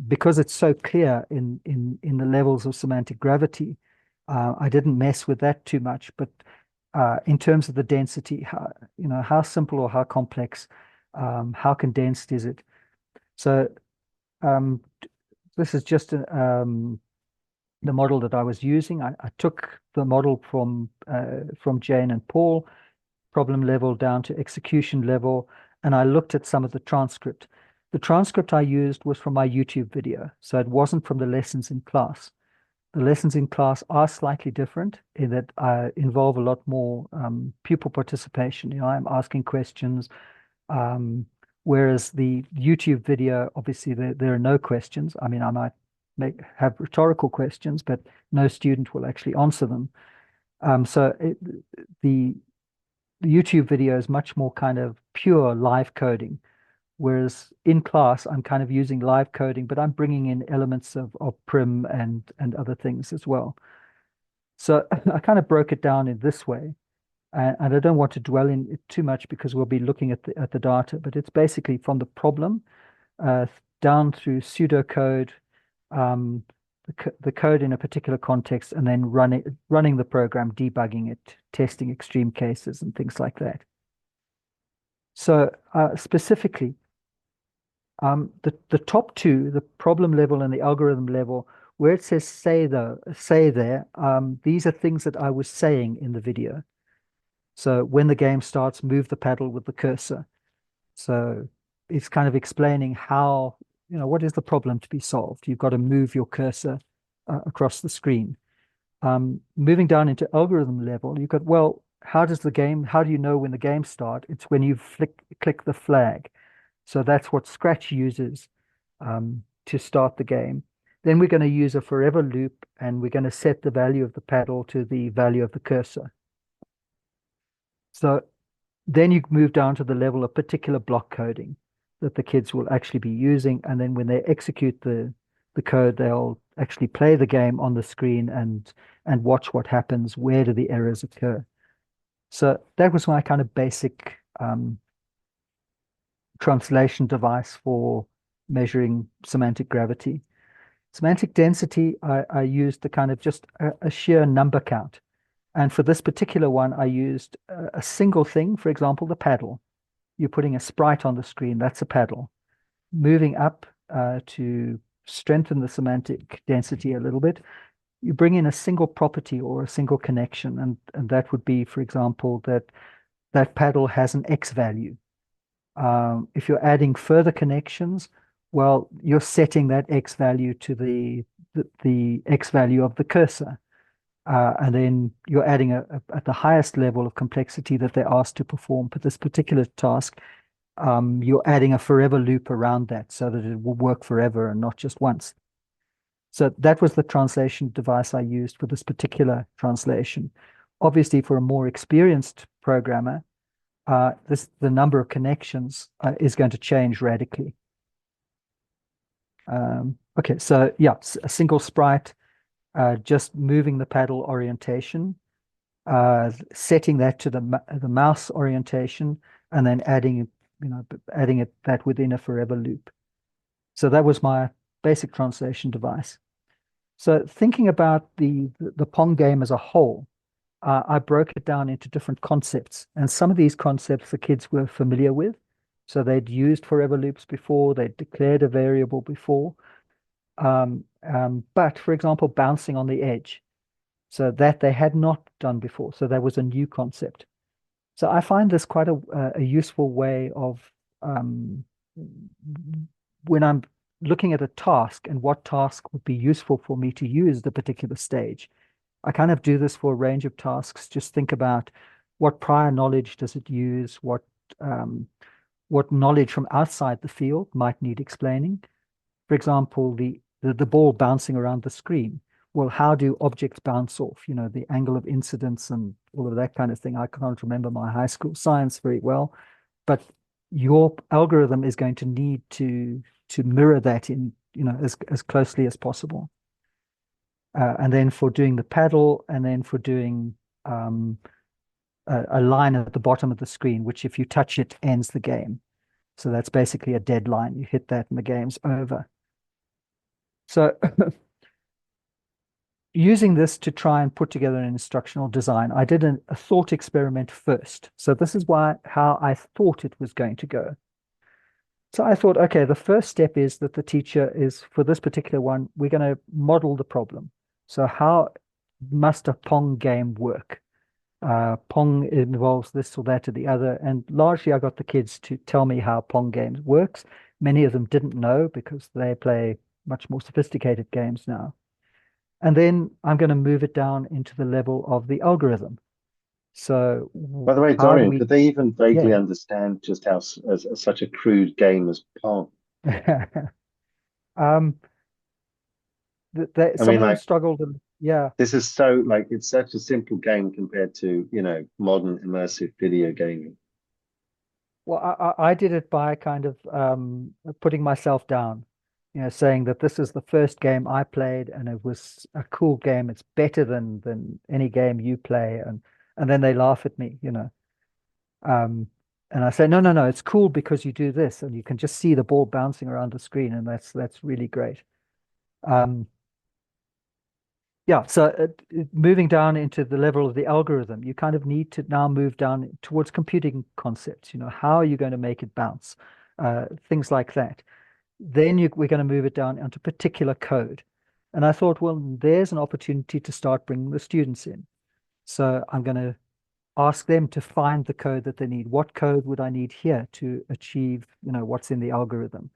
because it's so clear in the levels of semantic gravity. I didn't mess with that too much, but in terms of the density, how simple or how complex, how condensed is it? So this is just the model that I was using. I took the model from Jane and Paul, problem level down to execution level, and I looked at some of the transcript. The transcript I used was from my YouTube video, so it wasn't from the lessons in class. The lessons in class are slightly different in that I involve a lot more pupil participation. I'm asking questions, whereas the YouTube video, obviously, there are no questions. I mean, I might have rhetorical questions, but no student will actually answer them. So the YouTube video is much more kind of pure live coding, whereas in class I'm kind of using live coding, but I'm bringing in elements of prim and other things as well. So I kind of broke it down in this way, and I don't want to dwell in it too much because we'll be looking at the data, but it's basically from the problem down through pseudocode, the code in a particular context, and then running the program, debugging it, testing extreme cases and things like that. So specifically, the top two, the problem level and the algorithm level, where it says say there, these are things that I was saying in the video. So when the game starts, move the paddle with the cursor. So it's kind of explaining how, what is the problem to be solved? You've got to move your cursor across the screen. Moving down into algorithm level, you've got, well, how do you know when the game starts? It's when you click the flag. So that's what Scratch uses to start the game. Then we're going to use a forever loop, and we're going to set the value of the paddle to the value of the cursor. So then you move down to the level of particular block coding that the kids will actually be using. And then when they execute the code, they'll actually play the game on the screen and watch what happens. Where do the errors occur? So that was my kind of basic translation device for measuring semantic gravity. Semantic density, I used the kind of just a sheer number count. And for this particular one, I used a single thing, for example, the paddle. You're putting a sprite on the screen, that's a paddle. Moving up to strengthen the semantic density a little bit, you bring in a single property or a single connection, and that would be, for example, that paddle has an X value. If you're adding further connections, well, you're setting that X value to the X value of the cursor. And then you're adding at the highest level of complexity that they're asked to perform for this particular task, you're adding a forever loop around that so that it will work forever and not just once. So that was the translation device I used for this particular translation. Obviously, for a more experienced programmer, the number of connections is going to change radically. Okay, so yeah, a single sprite, just moving the paddle orientation, setting that to the mouse orientation, and then adding that within a forever loop. So that was my basic translation device. So thinking about the Pong game as a whole, I broke it down into different concepts, and some of these concepts the kids were familiar with. So they'd used forever loops before, they'd declared a variable before. But for example, bouncing on the edge, so that they had not done before. So that was a new concept. So I find this quite a useful way of when I'm looking at a task and what task would be useful for me to use the particular stage. I kind of do this for a range of tasks. Just think about what prior knowledge does it use, what knowledge from outside the field might need explaining. For example, the ball bouncing around the screen. Well, how do objects bounce off? The angle of incidence and all of that kind of thing. I can't remember my high school science very well, but your algorithm is going to need to mirror that in, as closely as possible. and then for doing the paddle, and then for doing a line at the bottom of the screen, which if you touch it ends the game. So that's basically a deadline. You hit that and the game's over. So using this to try and put together an instructional design, I did a thought experiment first. So this is how I thought it was going to go. So I thought, okay, the first step is that the teacher is, for this particular one, we're going to model the problem. So how must a Pong game work? Pong involves this or that or the other. And largely I got the kids to tell me how Pong games works. Many of them didn't know because they play much more sophisticated games now. And then I'm going to move it down into the level of the algorithm. So By the way, how do Dorian, could they even vaguely understand just how as such a crude game as Pong? Some of them struggled. This is so it's such a simple game compared to, modern immersive video gaming. Well, I did it by kind of putting myself down, saying that this is the first game I played and it was a cool game. It's better than any game you play. And then they laugh at me, and I say, no, it's cool because you do this and you can just see the ball bouncing around the screen, and that's really great. So moving down into the level of the algorithm, you kind of need to now move down towards computing concepts. How are you going to make it bounce? Things like that. Then we're going to move it down onto particular code. And I thought, well, there's an opportunity to start bringing the students in. So I'm going to ask them to find the code that they need. What code would I need here to achieve, what's in the algorithm?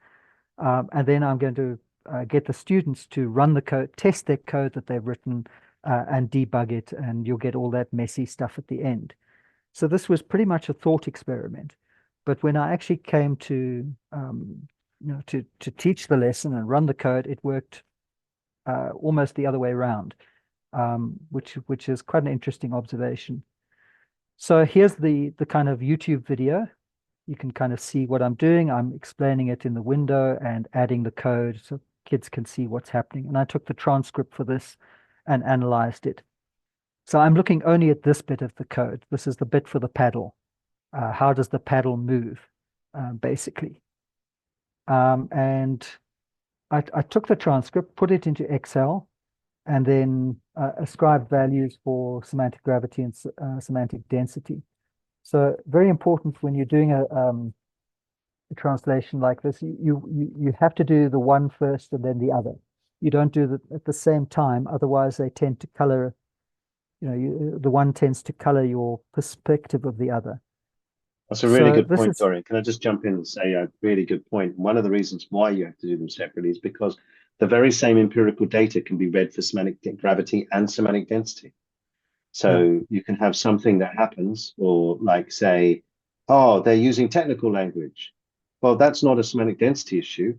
And then I'm going to get the students to run the code, test their code that they've written, and debug it, and you'll get all that messy stuff at the end. So this was pretty much a thought experiment. But when I actually came to to teach the lesson and run the code, it worked almost the other way around, which is quite an interesting observation. So here's the kind of YouTube video. You can kind of see what I'm doing. I'm explaining it in the window and adding the code so kids can see what's happening. And I took the transcript for this and analyzed it. So I'm looking only at this bit of the code. This is the bit for the paddle. How does the paddle move, basically? And I took the transcript, put it into Excel, and then ascribed values for semantic gravity and semantic density. So very important when you're doing a translation like this, you have to do the one first and then the other. You don't do that at the same time, otherwise they tend to color, the one tends to color your perspective of the other. That's a really good point, Dorian. Can I just jump in and say a really good point? One of the reasons why you have to do them separately is because the very same empirical data can be read for semantic gravity and semantic density. So you can have something that happens, or say, oh, they're using technical language. Well, that's not a semantic density issue.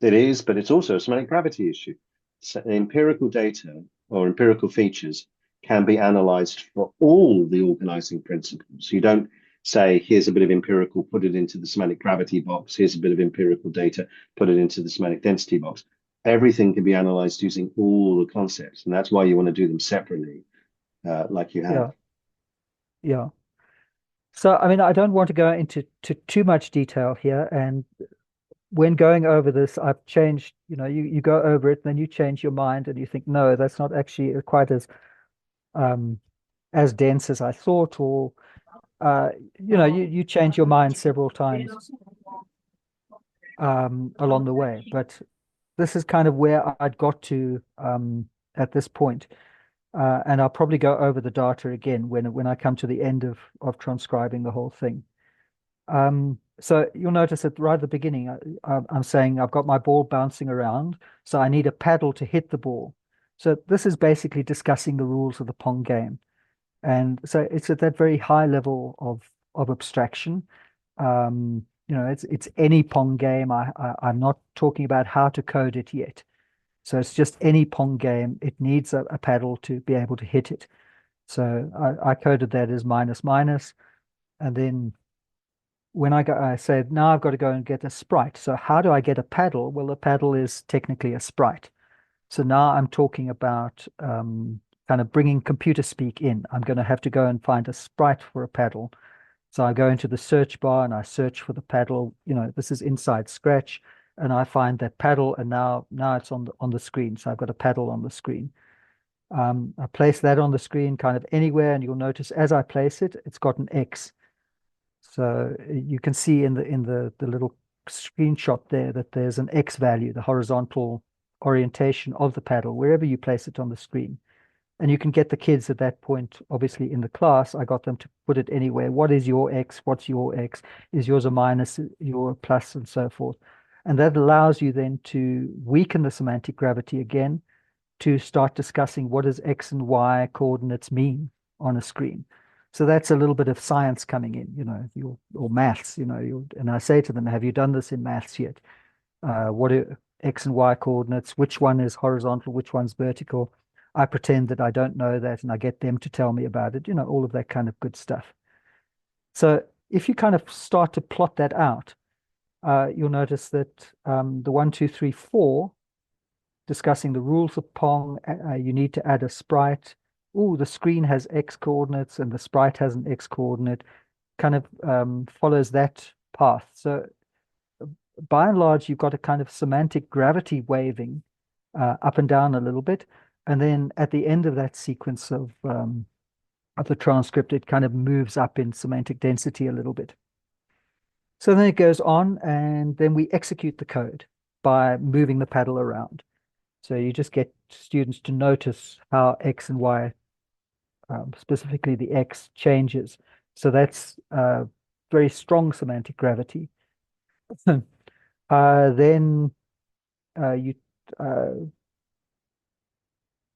It is, but it's also a semantic gravity issue. So empirical data or empirical features can be analyzed for all the organizing principles. You don't say, here's a bit of empirical, put it into the semantic gravity box. Here's a bit of empirical data, put it into the semantic density box. Everything can be analyzed using all the concepts. And that's why you want to do them separately, like you have. Yeah. So, I mean, I don't want to go into too much detail here. And when going over this, I've changed, you go over it, then you change your mind and you think, no, that's not actually quite as dense as I thought, or you change your mind several times along the way. But this is kind of where I'd got to at this point. And I'll probably go over the data again when I come to the end of transcribing the whole thing. So you'll notice that right at the beginning, I'm saying I've got my ball bouncing around, so I need a paddle to hit the ball. So this is basically discussing the rules of the Pong game. And so it's at that very high level of abstraction. It's any Pong game. I'm not talking about how to code it yet. So it's just any Pong game. It needs a paddle to be able to hit it. So I coded that as minus minus. And then when I said, now I've got to go and get a sprite. So how do I get a paddle? Well, the paddle is technically a sprite. So now I'm talking about kind of bringing computer speak in. I'm going to have to go and find a sprite for a paddle. So I go into the search bar and I search for the paddle. This is inside Scratch, and I find that paddle, and now it's on the screen. So I've got a paddle on the screen. I place that on the screen kind of anywhere, and you'll notice as I place it, it's got an X. So you can see in the little screenshot there that there's an X value, the horizontal orientation of the paddle, wherever you place it on the screen. And you can get the kids at that point, obviously in the class, I got them to put it anywhere. What is your X? What's your X? Is yours a minus, your plus, and so forth. And that allows you then to weaken the semantic gravity again, to start discussing what does X and Y coordinates mean on a screen. So that's a little bit of science coming in, or maths, and I say to them, have you done this in maths yet? What are X and Y coordinates? Which one is horizontal? Which one's vertical? I pretend that I don't know that, and I get them to tell me about it, all of that kind of good stuff. So if you kind of start to plot that out, you'll notice that the 1, 2, 3, 4, discussing the rules of Pong, you need to add a sprite. Oh, the screen has X coordinates and the sprite has an X coordinate, kind of follows that path. So by and large, you've got a kind of semantic gravity waving up and down a little bit. And then at the end of that sequence of the transcript, it kind of moves up in semantic density a little bit. So then it goes on, and then we execute the code by moving the paddle around. So you just get students to notice how X and Y, specifically the X, changes. So that's very strong semantic gravity. Then you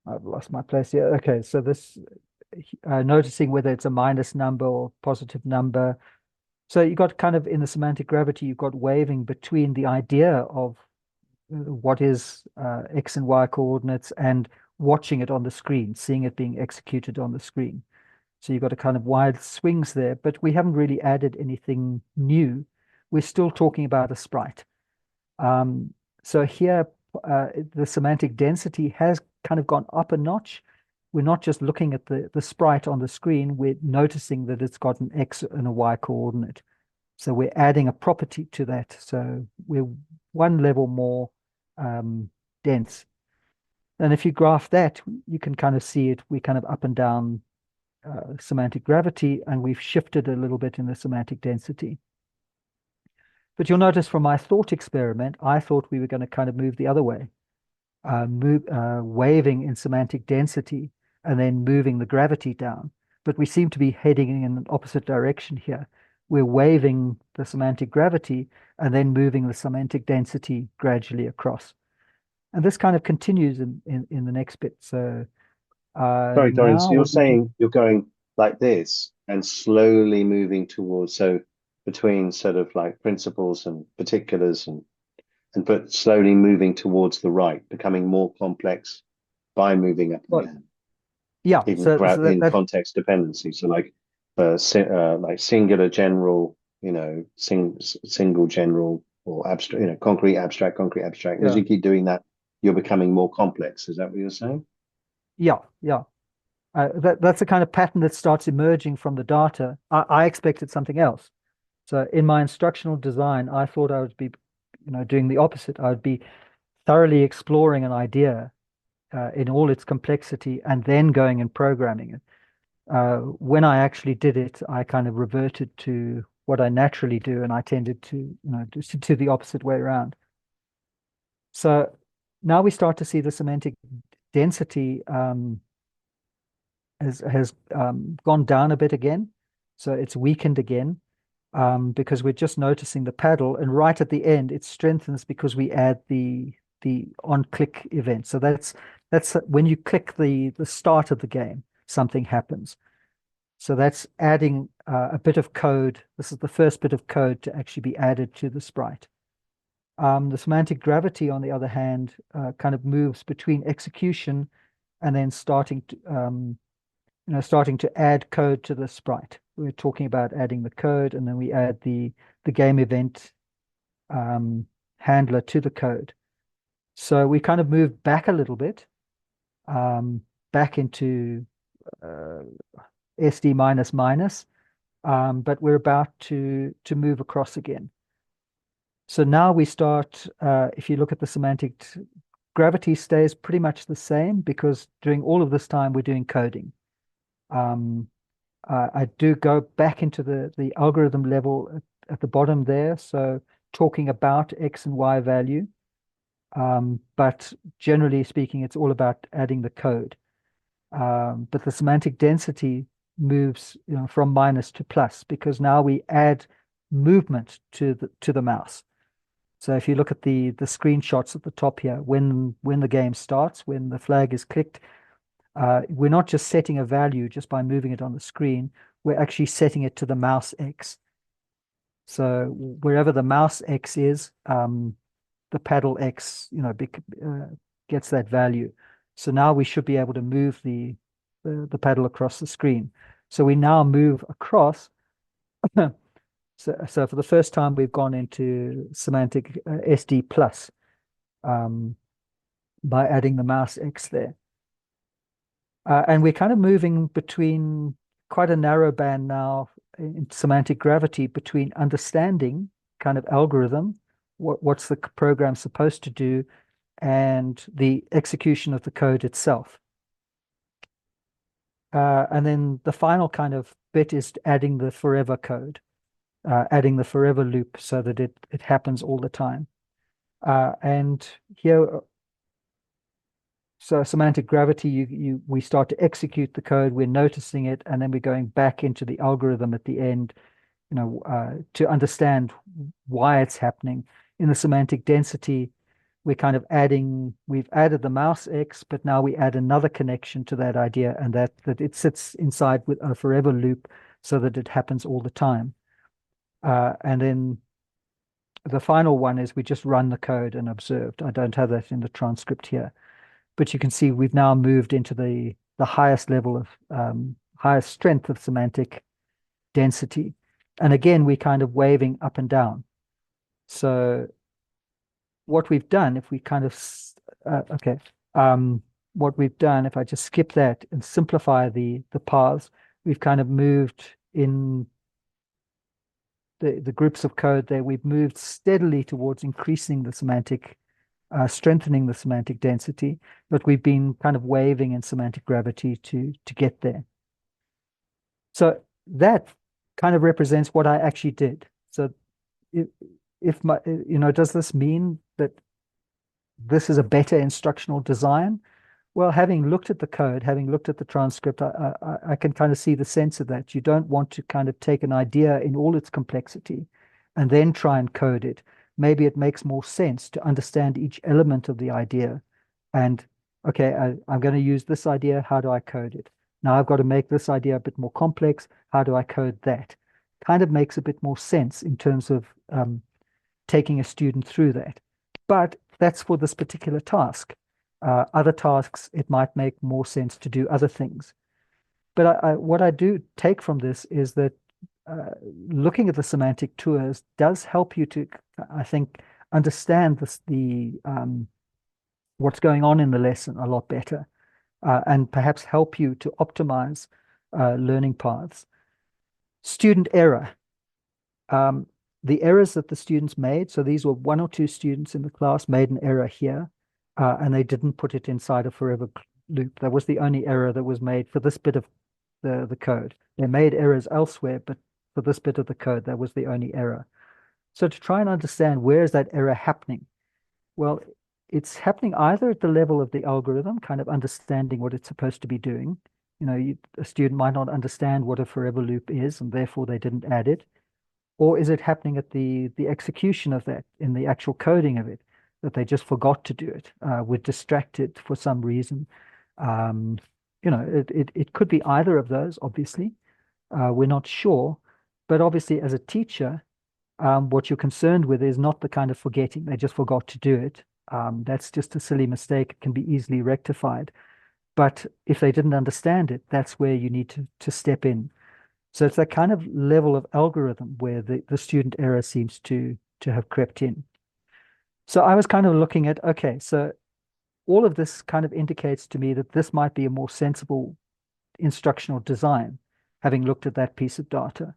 I've lost my place here. Okay, so this noticing whether it's a minus number or positive number. So you got kind of in the semantic gravity, you've got waving between the idea of what is X and Y coordinates and watching it on the screen, seeing it being executed on the screen. So you've got a kind of wide swings there, but we haven't really added anything new. We're still talking about a sprite. So here, the semantic density has kind of gone up a notch. We're not just looking at the sprite on the screen, we're noticing that it's got an X and a Y coordinate. So we're adding a property to that. So we're one level more dense. And if you graph that, you can kind of see it. We kind of up and down semantic gravity, and we've shifted a little bit in the semantic density. But you'll notice from my thought experiment, I thought we were going to kind of move the other way, waving in semantic density and then moving the gravity down. But we seem to be heading in an opposite direction here. We're waving the semantic gravity and then moving the semantic density gradually across. And this kind of continues in the next bit. So sorry, Dorian, so you're saying you're going like this and slowly moving towards, so between sort of like principles and particulars but slowly moving towards the right, becoming more complex by moving up and down. Yeah, even in context dependency. So like singular general, single general, or abstract, concrete abstract. Yeah. As you keep doing that, you're becoming more complex. Is that what you're saying? Yeah. That's the kind of pattern that starts emerging from the data. I expected something else. So in my instructional design, I thought I would be, doing the opposite. I would be thoroughly exploring an idea in all its complexity and then going and programming it. When I actually did it, I kind of reverted to what I naturally do, and I tended to, do the opposite way around. So now we start to see the semantic density has gone down a bit again. So it's weakened again because we're just noticing the paddle, and right at the end, it strengthens because we add the on-click event. So that's when you click the start of the game, something happens. So that's adding a bit of code. This is the first bit of code to actually be added to the sprite. The semantic gravity, on the other hand, kind of moves between execution and then starting to add code to the sprite. We're talking about adding the code, and then we add the game event handler to the code. So we kind of moved back a little bit, back into SD minus minus, but we're about to move across again. So now we start, if you look at the semantic gravity stays pretty much the same because during all of this time we're doing coding. I do go back into the algorithm level at the bottom there, so talking about X and Y value. But generally speaking, it's all about adding the code. But the semantic density moves, from minus to plus because now we add movement to the mouse. So if you look at the screenshots at the top here, when the game starts, when the flag is clicked, we're not just setting a value just by moving it on the screen. We're actually setting it to the mouse X. So wherever the mouse X is, the paddle X, gets that value. So now we should be able to move the paddle across the screen. So we now move across. So for the first time, we've gone into semantic SD plus by adding the mouse X there. And we're kind of moving between quite a narrow band now in semantic gravity between understanding kind of algorithm, what's the program supposed to do, and the execution of the code itself. And then the final kind of bit is adding the forever code, adding the forever loop so that it happens all the time. And here, so semantic gravity, we start to execute the code, we're noticing it, and then we're going back into the algorithm at the end, to understand why it's happening. In the semantic density, we're kind of we've added the mouse X, but now we add another connection to that idea, and that it sits inside with a forever loop so that it happens all the time. And then the final one is we just run the code and observed. I don't have that in the transcript here, but you can see we've now moved into the highest level of highest strength of semantic density. And again, we're kind of waving up and down. So what we've done, if we kind of, what we've done, if I just skip that and simplify the paths, we've kind of moved in the groups of code there, we've moved steadily towards increasing the semantic, strengthening the semantic density, but we've been kind of waving in semantic gravity to get there. So that kind of represents what I actually did. So does this mean that this is a better instructional design? Well, having looked at the code, having looked at the transcript, I can kind of see the sense of that. You don't want to kind of take an idea in all its complexity and then try and code it. Maybe it makes more sense to understand each element of the idea. And okay, I'm going to use this idea. How do I code it? Now I've got to make this idea a bit more complex. How do I code that? Kind of makes a bit more sense in terms of taking a student through that. But that's for this particular task. Other tasks, it might make more sense to do other things. But what I do take from this is that looking at the semantic tours does help you to, I think, understand what's going on in the lesson a lot better, and perhaps help you to optimize learning paths. Student error. The errors that the students made, so these were 1 or 2 students in the class made an error here, and they didn't put it inside a forever loop. That was the only error that was made for this bit of the code. They made errors elsewhere, but for this bit of the code, that was the only error. So to try and understand where is that error happening? Well, it's happening either at the level of the algorithm, kind of understanding what it's supposed to be doing. A student might not understand what a forever loop is, and therefore they didn't add it. Or is it happening at the execution of that, in the actual coding of it, that they just forgot to do it, were distracted for some reason? It could be either of those, obviously. We're not sure. But obviously, as a teacher, what you're concerned with is not the kind of forgetting. They just forgot to do it. That's just a silly mistake. It can be easily rectified. But if they didn't understand it, that's where you need to step in. So it's that kind of level of algorithm where the student error seems to have crept in. So I was kind of looking at, okay, so all of this kind of indicates to me that this might be a more sensible instructional design, having looked at that piece of data.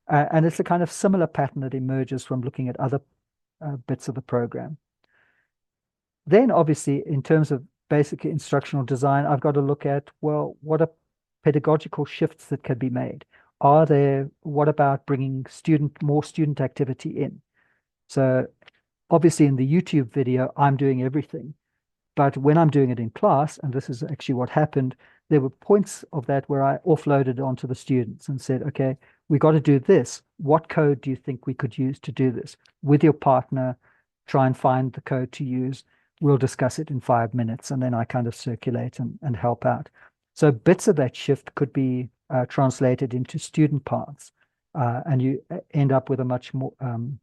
And it's a kind of similar pattern that emerges from looking at other bits of the program. Then, obviously, in terms of basic instructional design, I've got to look at, well, what are pedagogical shifts that can be made? What about bringing more student activity in? So obviously in the YouTube video, I'm doing everything. But when I'm doing it in class, and this is actually what happened, there were points of that where I offloaded onto the students and said, okay, we got to do this. What code do you think we could use to do this? With your partner, try and find the code to use. We'll discuss it in 5 minutes. And then I kind of circulate and help out. So bits of that shift could be translated into student paths. And you end up with a much more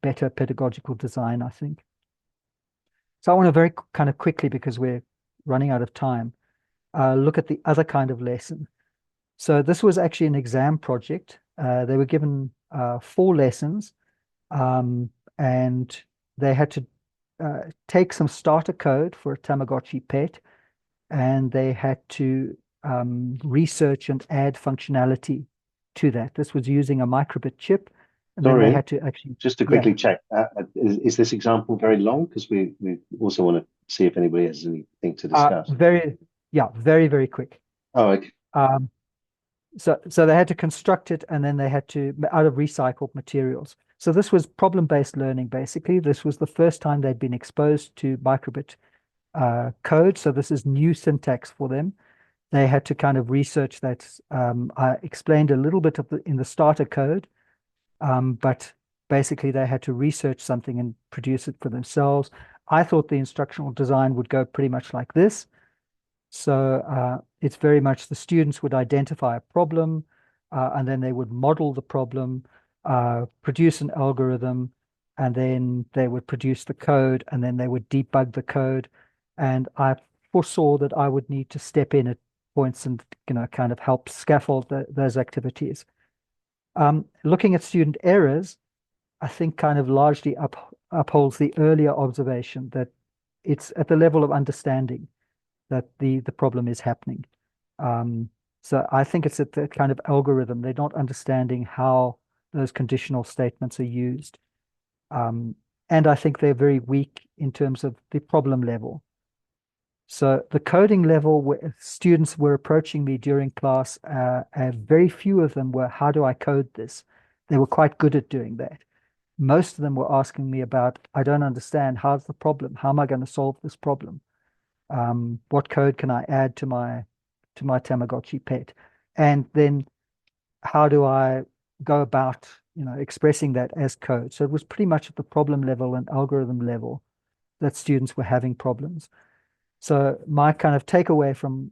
better pedagogical design, I think. So I want to very kind of quickly, because we're running out of time, look at the other kind of lesson. So this was actually an exam project. They were given 4 lessons, and they had to take some starter code for a Tamagotchi pet, and they had to research and add functionality to that. This was using a microbit chip, and then they had to actually just to quickly check, is this example very long? Because we also want to see if anybody has anything to discuss. Very, very quick. Oh, okay. So they had to construct it, and then they had to, out of recycled materials. So this was problem-based learning, basically. This was the first time they'd been exposed to microbit code. So this is new syntax for them. They had to kind of research that. I explained a little bit in the starter code, but basically they had to research something and produce it for themselves. I thought the instructional design would go pretty much like this. So it's very much the students would identify a problem, and then they would model the problem, produce an algorithm, and then they would produce the code, and then they would debug the code. And I foresaw that I would need to step in at points and kind of help scaffold those activities. Looking at student errors, I think kind of largely upholds the earlier observation that it's at the level of understanding that the problem is happening. So I think it's at the kind of algorithm. They're not understanding how those conditional statements are used. And I think they're very weak in terms of the problem level. So the coding level, where students were approaching me during class, very few of them were, how do I code this? They were quite good at doing that. Most of them were asking me about, I don't understand, how's the problem? How am I going to solve this problem? What code can I add to my Tamagotchi pet? And then how do I go about, expressing that as code? So it was pretty much at the problem level and algorithm level that students were having problems. So my kind of takeaway from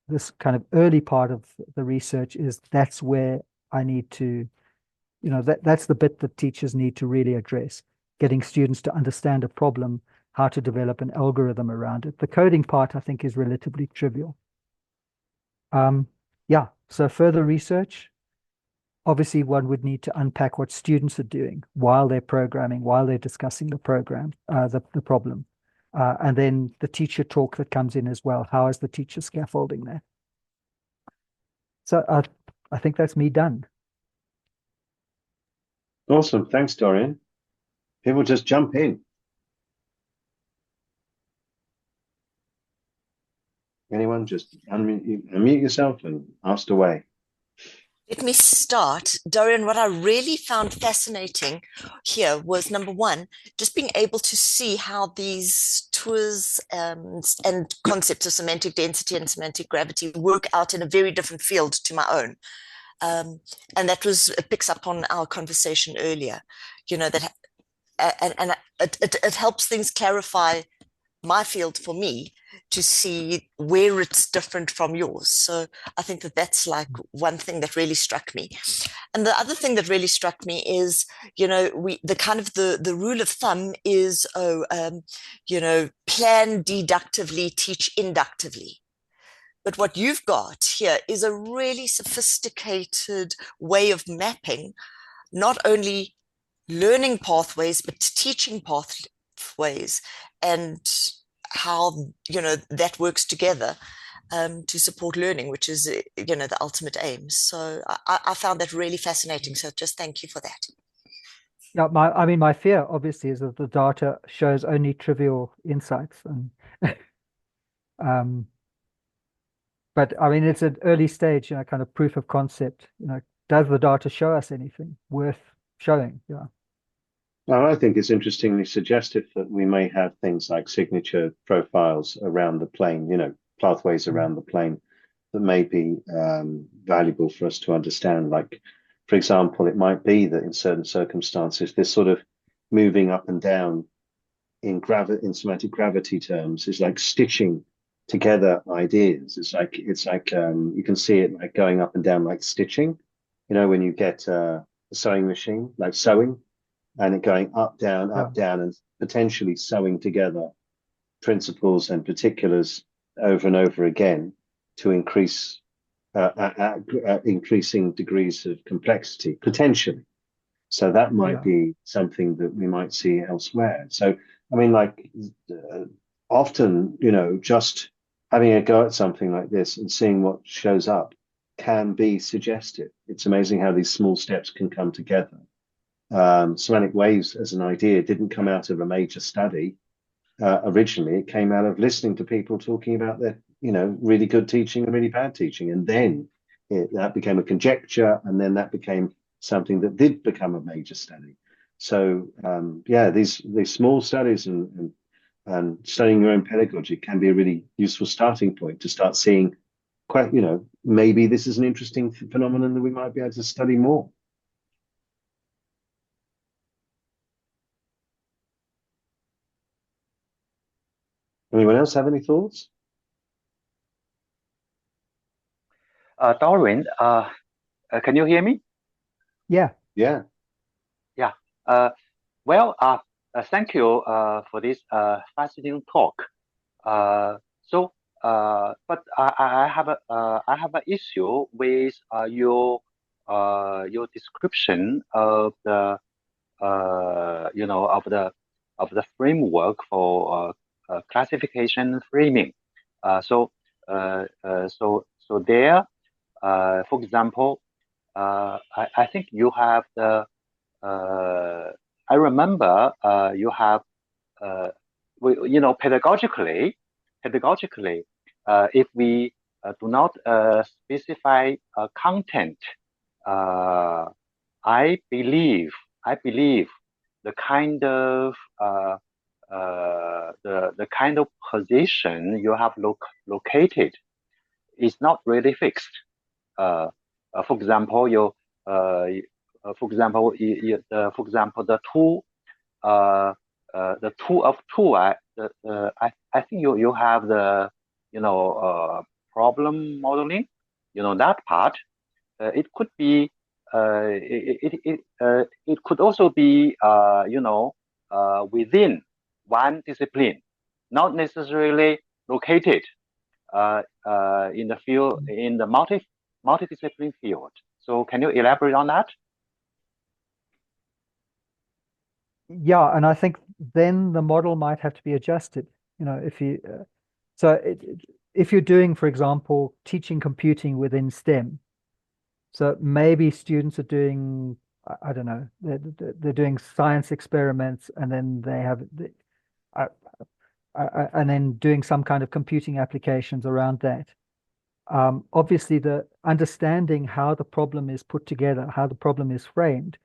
this kind of early part of the research is that's where I need to, that's the bit that teachers need to really address, getting students to understand a problem, how to develop an algorithm around it. The coding part, I think, is relatively trivial. So further research, obviously one would need to unpack what students are doing while they're programming, while they're discussing the program, the problem. And then the teacher talk that comes in as well. How is the teacher scaffolding that? So I think that's me done. Awesome. Thanks, Dorian. People just jump in. Anyone, just unmute yourself and ask away. Let me start. Dorian, what I really found fascinating here was, number one, just being able to see how these tours and concepts of semantic density and semantic gravity work out in a very different field to my own. And that it picks up on our conversation earlier, that, and it helps things clarify my field for me to see where it's different from yours. So I think that's like one thing that really struck me. And the other thing that really struck me is, the rule of thumb is, plan deductively, teach inductively. But what you've got here is a really sophisticated way of mapping not only learning pathways, but teaching both ways, and how, you know, that works together to support learning, which is, you know, the ultimate aim. So I found that really fascinating. So just thank you for that. Yeah, I mean, my fear obviously is that the data shows only trivial insights, and but I mean, it's an early stage, you know, kind of proof of concept. You know, does the data show us anything worth showing? Yeah. Well, I think it's interestingly suggestive that we may have things like signature profiles around the plane, you know, pathways around the plane that may be valuable for us to understand. Like, for example, it might be that in certain circumstances, this sort of moving up and down in semantic gravity terms is like stitching together ideas. It's like you can see it like going up and down like stitching. You know, when you get a sewing machine, like sewing, and it going up, down, and potentially sewing together principles and particulars over and over again to increase increasing degrees of complexity, potentially. So that might be something that we might see elsewhere. So, I mean, like often, you know, just having a go at something like this and seeing what shows up can be suggestive. It's amazing how these small steps can come together. Semantic waves as an idea didn't come out of a major study. Originally, it came out of listening to people talking about their, you know, really good teaching and really bad teaching. And then that became a conjecture, and then that became something that did become a major study. So yeah, these small studies and studying your own pedagogy can be a really useful starting point to start seeing quite, you know, maybe this is an interesting phenomenon that we might be able to study more. Anyone else have any thoughts? Dorian, can you hear me? Yeah. Yeah. Yeah. Well, thank you for this fascinating talk. But I have an issue with your description of the you know, of the framework for classification framing. So there, for example, I think you have the I remember you have you know, pedagogically, if we do not specify content, I believe the kind of the kind of position you have located is not really fixed. For example, the two of two. I think you have the, you know, problem modeling. You know, that part. It could be. It could also be. You know, within one discipline, not necessarily located in the field, in the multidiscipline field. So can you elaborate on that? Yeah, and I think then the model might have to be adjusted. You know, if you if you're doing, for example, teaching computing within STEM, so maybe students are doing, I don't know, they're doing science experiments, and then they have and then doing some kind of computing applications around that. Obviously, the understanding how the problem is put together, how the problem is framed,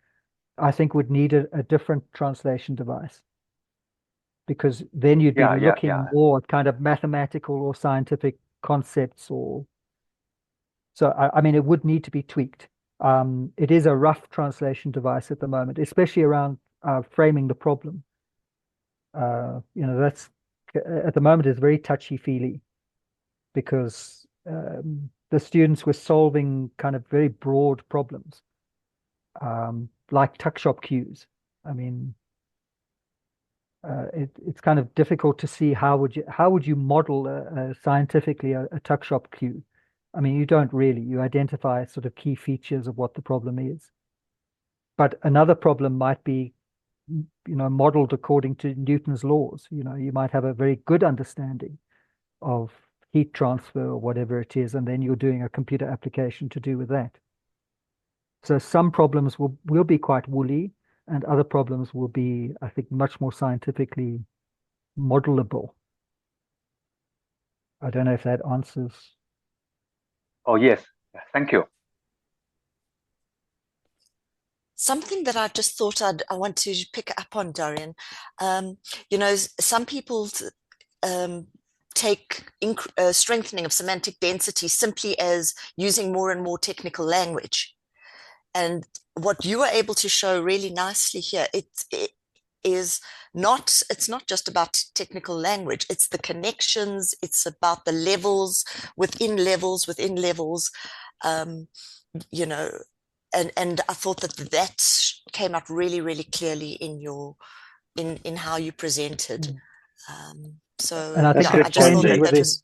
I think would need a different translation device, because then you'd be looking more at kind of mathematical or scientific concepts, or so I mean, it would need to be tweaked. It is a rough translation device at the moment, especially around framing the problem. You know, that's at the moment is very touchy-feely, because the students were solving kind of very broad problems, like tuck shop queues. I mean, it's kind of difficult to see how would you model scientifically a tuck shop queue. I mean, you don't really. You identify sort of key features of what the problem is. But another problem might be modeled according to Newton's laws. You might have a very good understanding of heat transfer or whatever it is, and then you're doing a computer application to do with that. So some problems will be quite woolly, and other problems will be, I think, much more scientifically modelable. I don't know if that answers. Oh, yes. Thank you. Something that I just thought I want to pick up on, Dorian. Some people take strengthening of semantic density simply as using more and more technical language. And what you were able to show really nicely here, it's not just about technical language, it's the connections, it's about the levels within levels within levels, and I thought that came out really, really clearly in how you presented. And I think I just thought that was.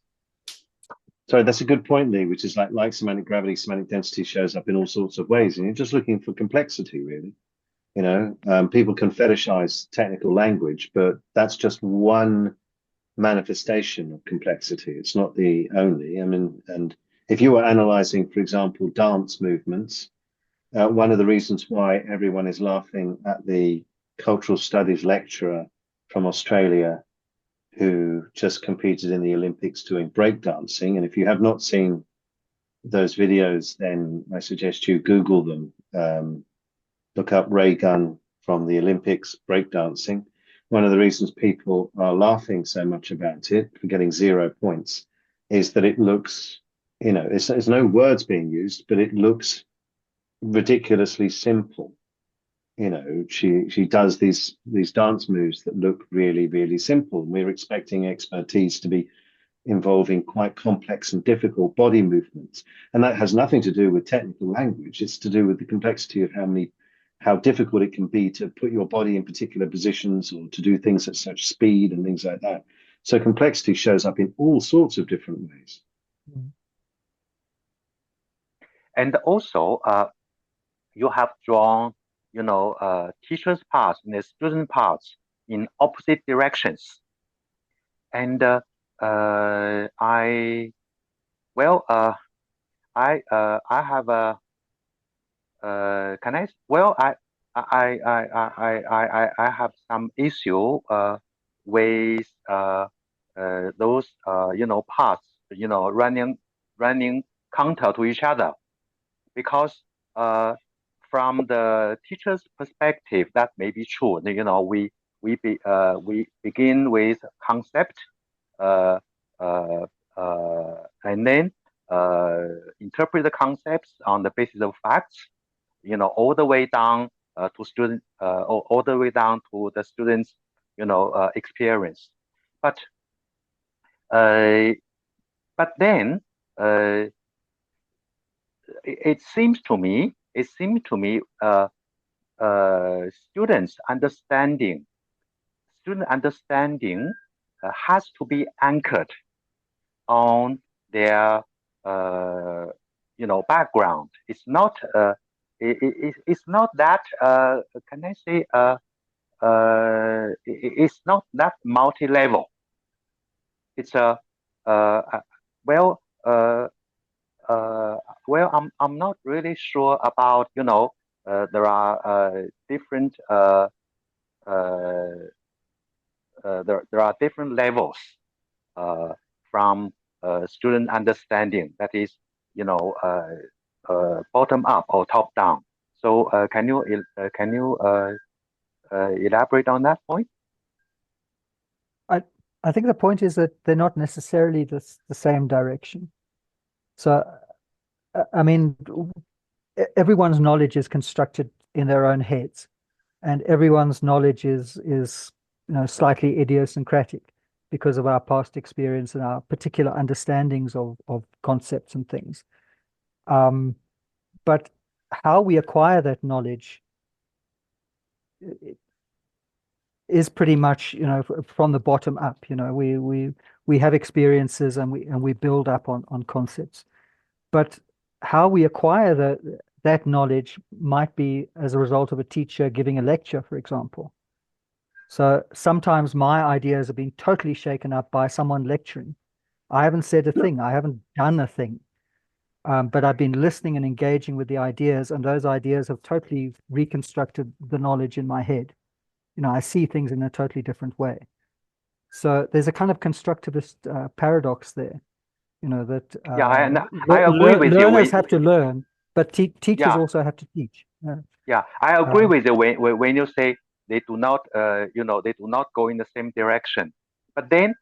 Sorry, that's a good point, Lee, which is like semantic gravity, semantic density shows up in all sorts of ways, and you're just looking for complexity, really. People can fetishize technical language, but that's just one manifestation of complexity. It's not the only. And if you were analyzing, for example, dance movements, one of the reasons why everyone is laughing at the cultural studies lecturer from Australia who just competed in the Olympics doing breakdancing. And if you have not seen those videos, then I suggest you Google them. Look up Ray Gunn from the Olympics breakdancing. One of the reasons people are laughing so much about it for getting 0 points is that it looks, there's no words being used, but it looks ridiculously simple. She does these dance moves that look really, really simple. We're expecting expertise to be involving quite complex and difficult body movements. And that has nothing to do with technical language. It's to do with the complexity of how difficult it can be to put your body in particular positions or to do things at such speed and things like that. So complexity shows up in all sorts of different ways. And also, you have drawn, teacher's parts and the student parts in opposite directions. And I have a I have some issue with those parts running counter to each other, because from the teacher's perspective that may be true. We begin with concept and then interpret the concepts on the basis of facts, all the way down to student, all the way down to the students, experience. But then it seems to me, student understanding has to be anchored on their background. It's not it's not that can I say it's not that multi-level. It's I'm not really sure about there are different there are different levels from student understanding, that is bottom up or top down. So can you elaborate on that point? I think the point is that they're not necessarily the same direction. So I mean, everyone's knowledge is constructed in their own heads, and everyone's knowledge is slightly idiosyncratic because of our past experience and our particular understandings of concepts and things. But how we acquire that knowledge is pretty much from the bottom up. We have experiences and we build up on concepts, but how we acquire that knowledge might be as a result of a teacher giving a lecture, for example, So sometimes my ideas have been totally shaken up by someone lecturing. I haven't said a thing. I haven't done a thing. But I've been listening and engaging with the ideas, and those ideas have totally reconstructed the knowledge in my head. I see things in a totally different way. So there's a kind of constructivist paradox there, that I agree with you. learners have to learn, but teachers Yeah. also have to teach. Yeah, I agree with you when you say they do not, they do not go in the same direction. But then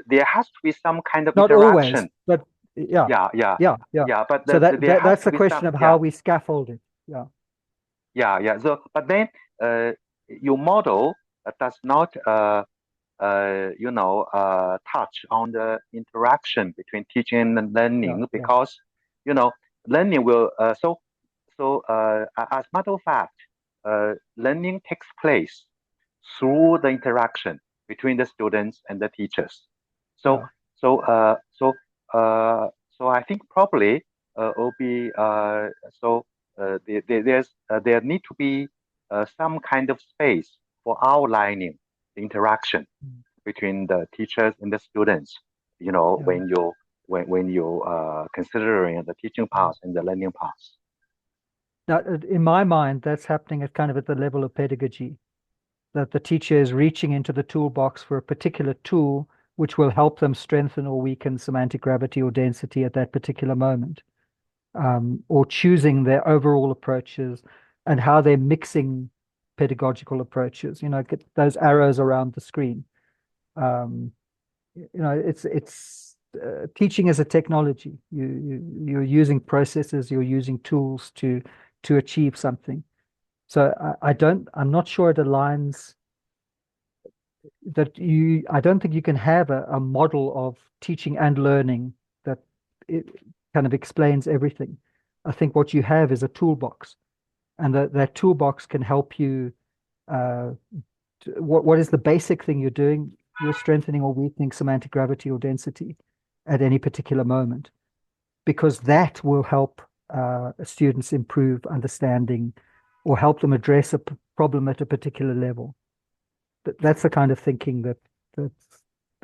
there has to be some kind of Not interaction. always, but yeah. But So there has that's to the be question some, of how we scaffold it. Yeah. So, but then your model does not, touch on the interaction between teaching and learning because, learning will. So as a matter of fact, learning takes place through the interaction between the students and the teachers. So I think probably will be there need to be some kind of space for outlining the interaction between the teachers and the students. When you considering the teaching path and the learning path. Now, in my mind, that's happening at the level of pedagogy, that the teacher is reaching into the toolbox for a particular tool which will help them strengthen or weaken semantic gravity or density at that particular moment, or choosing their overall approaches and how they're mixing pedagogical approaches. Get those arrows around the screen. It's teaching as a technology. You're using processes, you're using tools to achieve something. So I'm not sure it aligns I don't think you can have a model of teaching and learning that it kind of explains everything. I think what you have is a toolbox, and that toolbox can help you. What is the basic thing you're doing? You're strengthening or weakening semantic gravity or density at any particular moment, because that will help students improve understanding or help them address a problem at a particular level. That's the kind of thinking that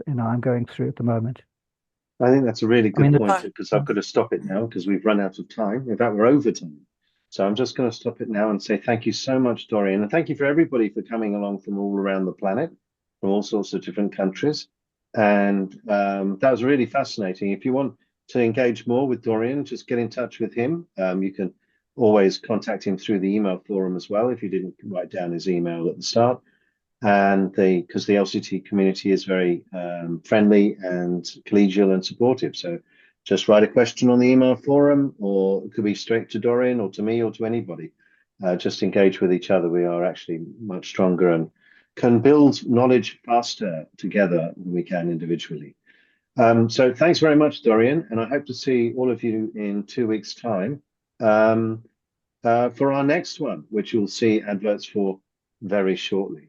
I'm going through at the moment. I think that's a really good point, because I've got to stop it now because we've run out of time. In fact, we're over time. So I'm just going to stop it now and say thank you so much, Dorian. And thank you for everybody for coming along from all around the planet, from all sorts of different countries. And that was really fascinating. If you want to engage more with Dorian, just get in touch with him. You can always contact him through the email forum as well, if you didn't write down his email at the start. And because the LCT community is very friendly and collegial and supportive. So just write a question on the email forum, or it could be straight to Dorian or to me or to anybody. Just engage with each other. We are actually much stronger and can build knowledge faster together than we can individually. So thanks very much, Dorian. And I hope to see all of you in 2 weeks' time for our next one, which you'll see adverts for very shortly.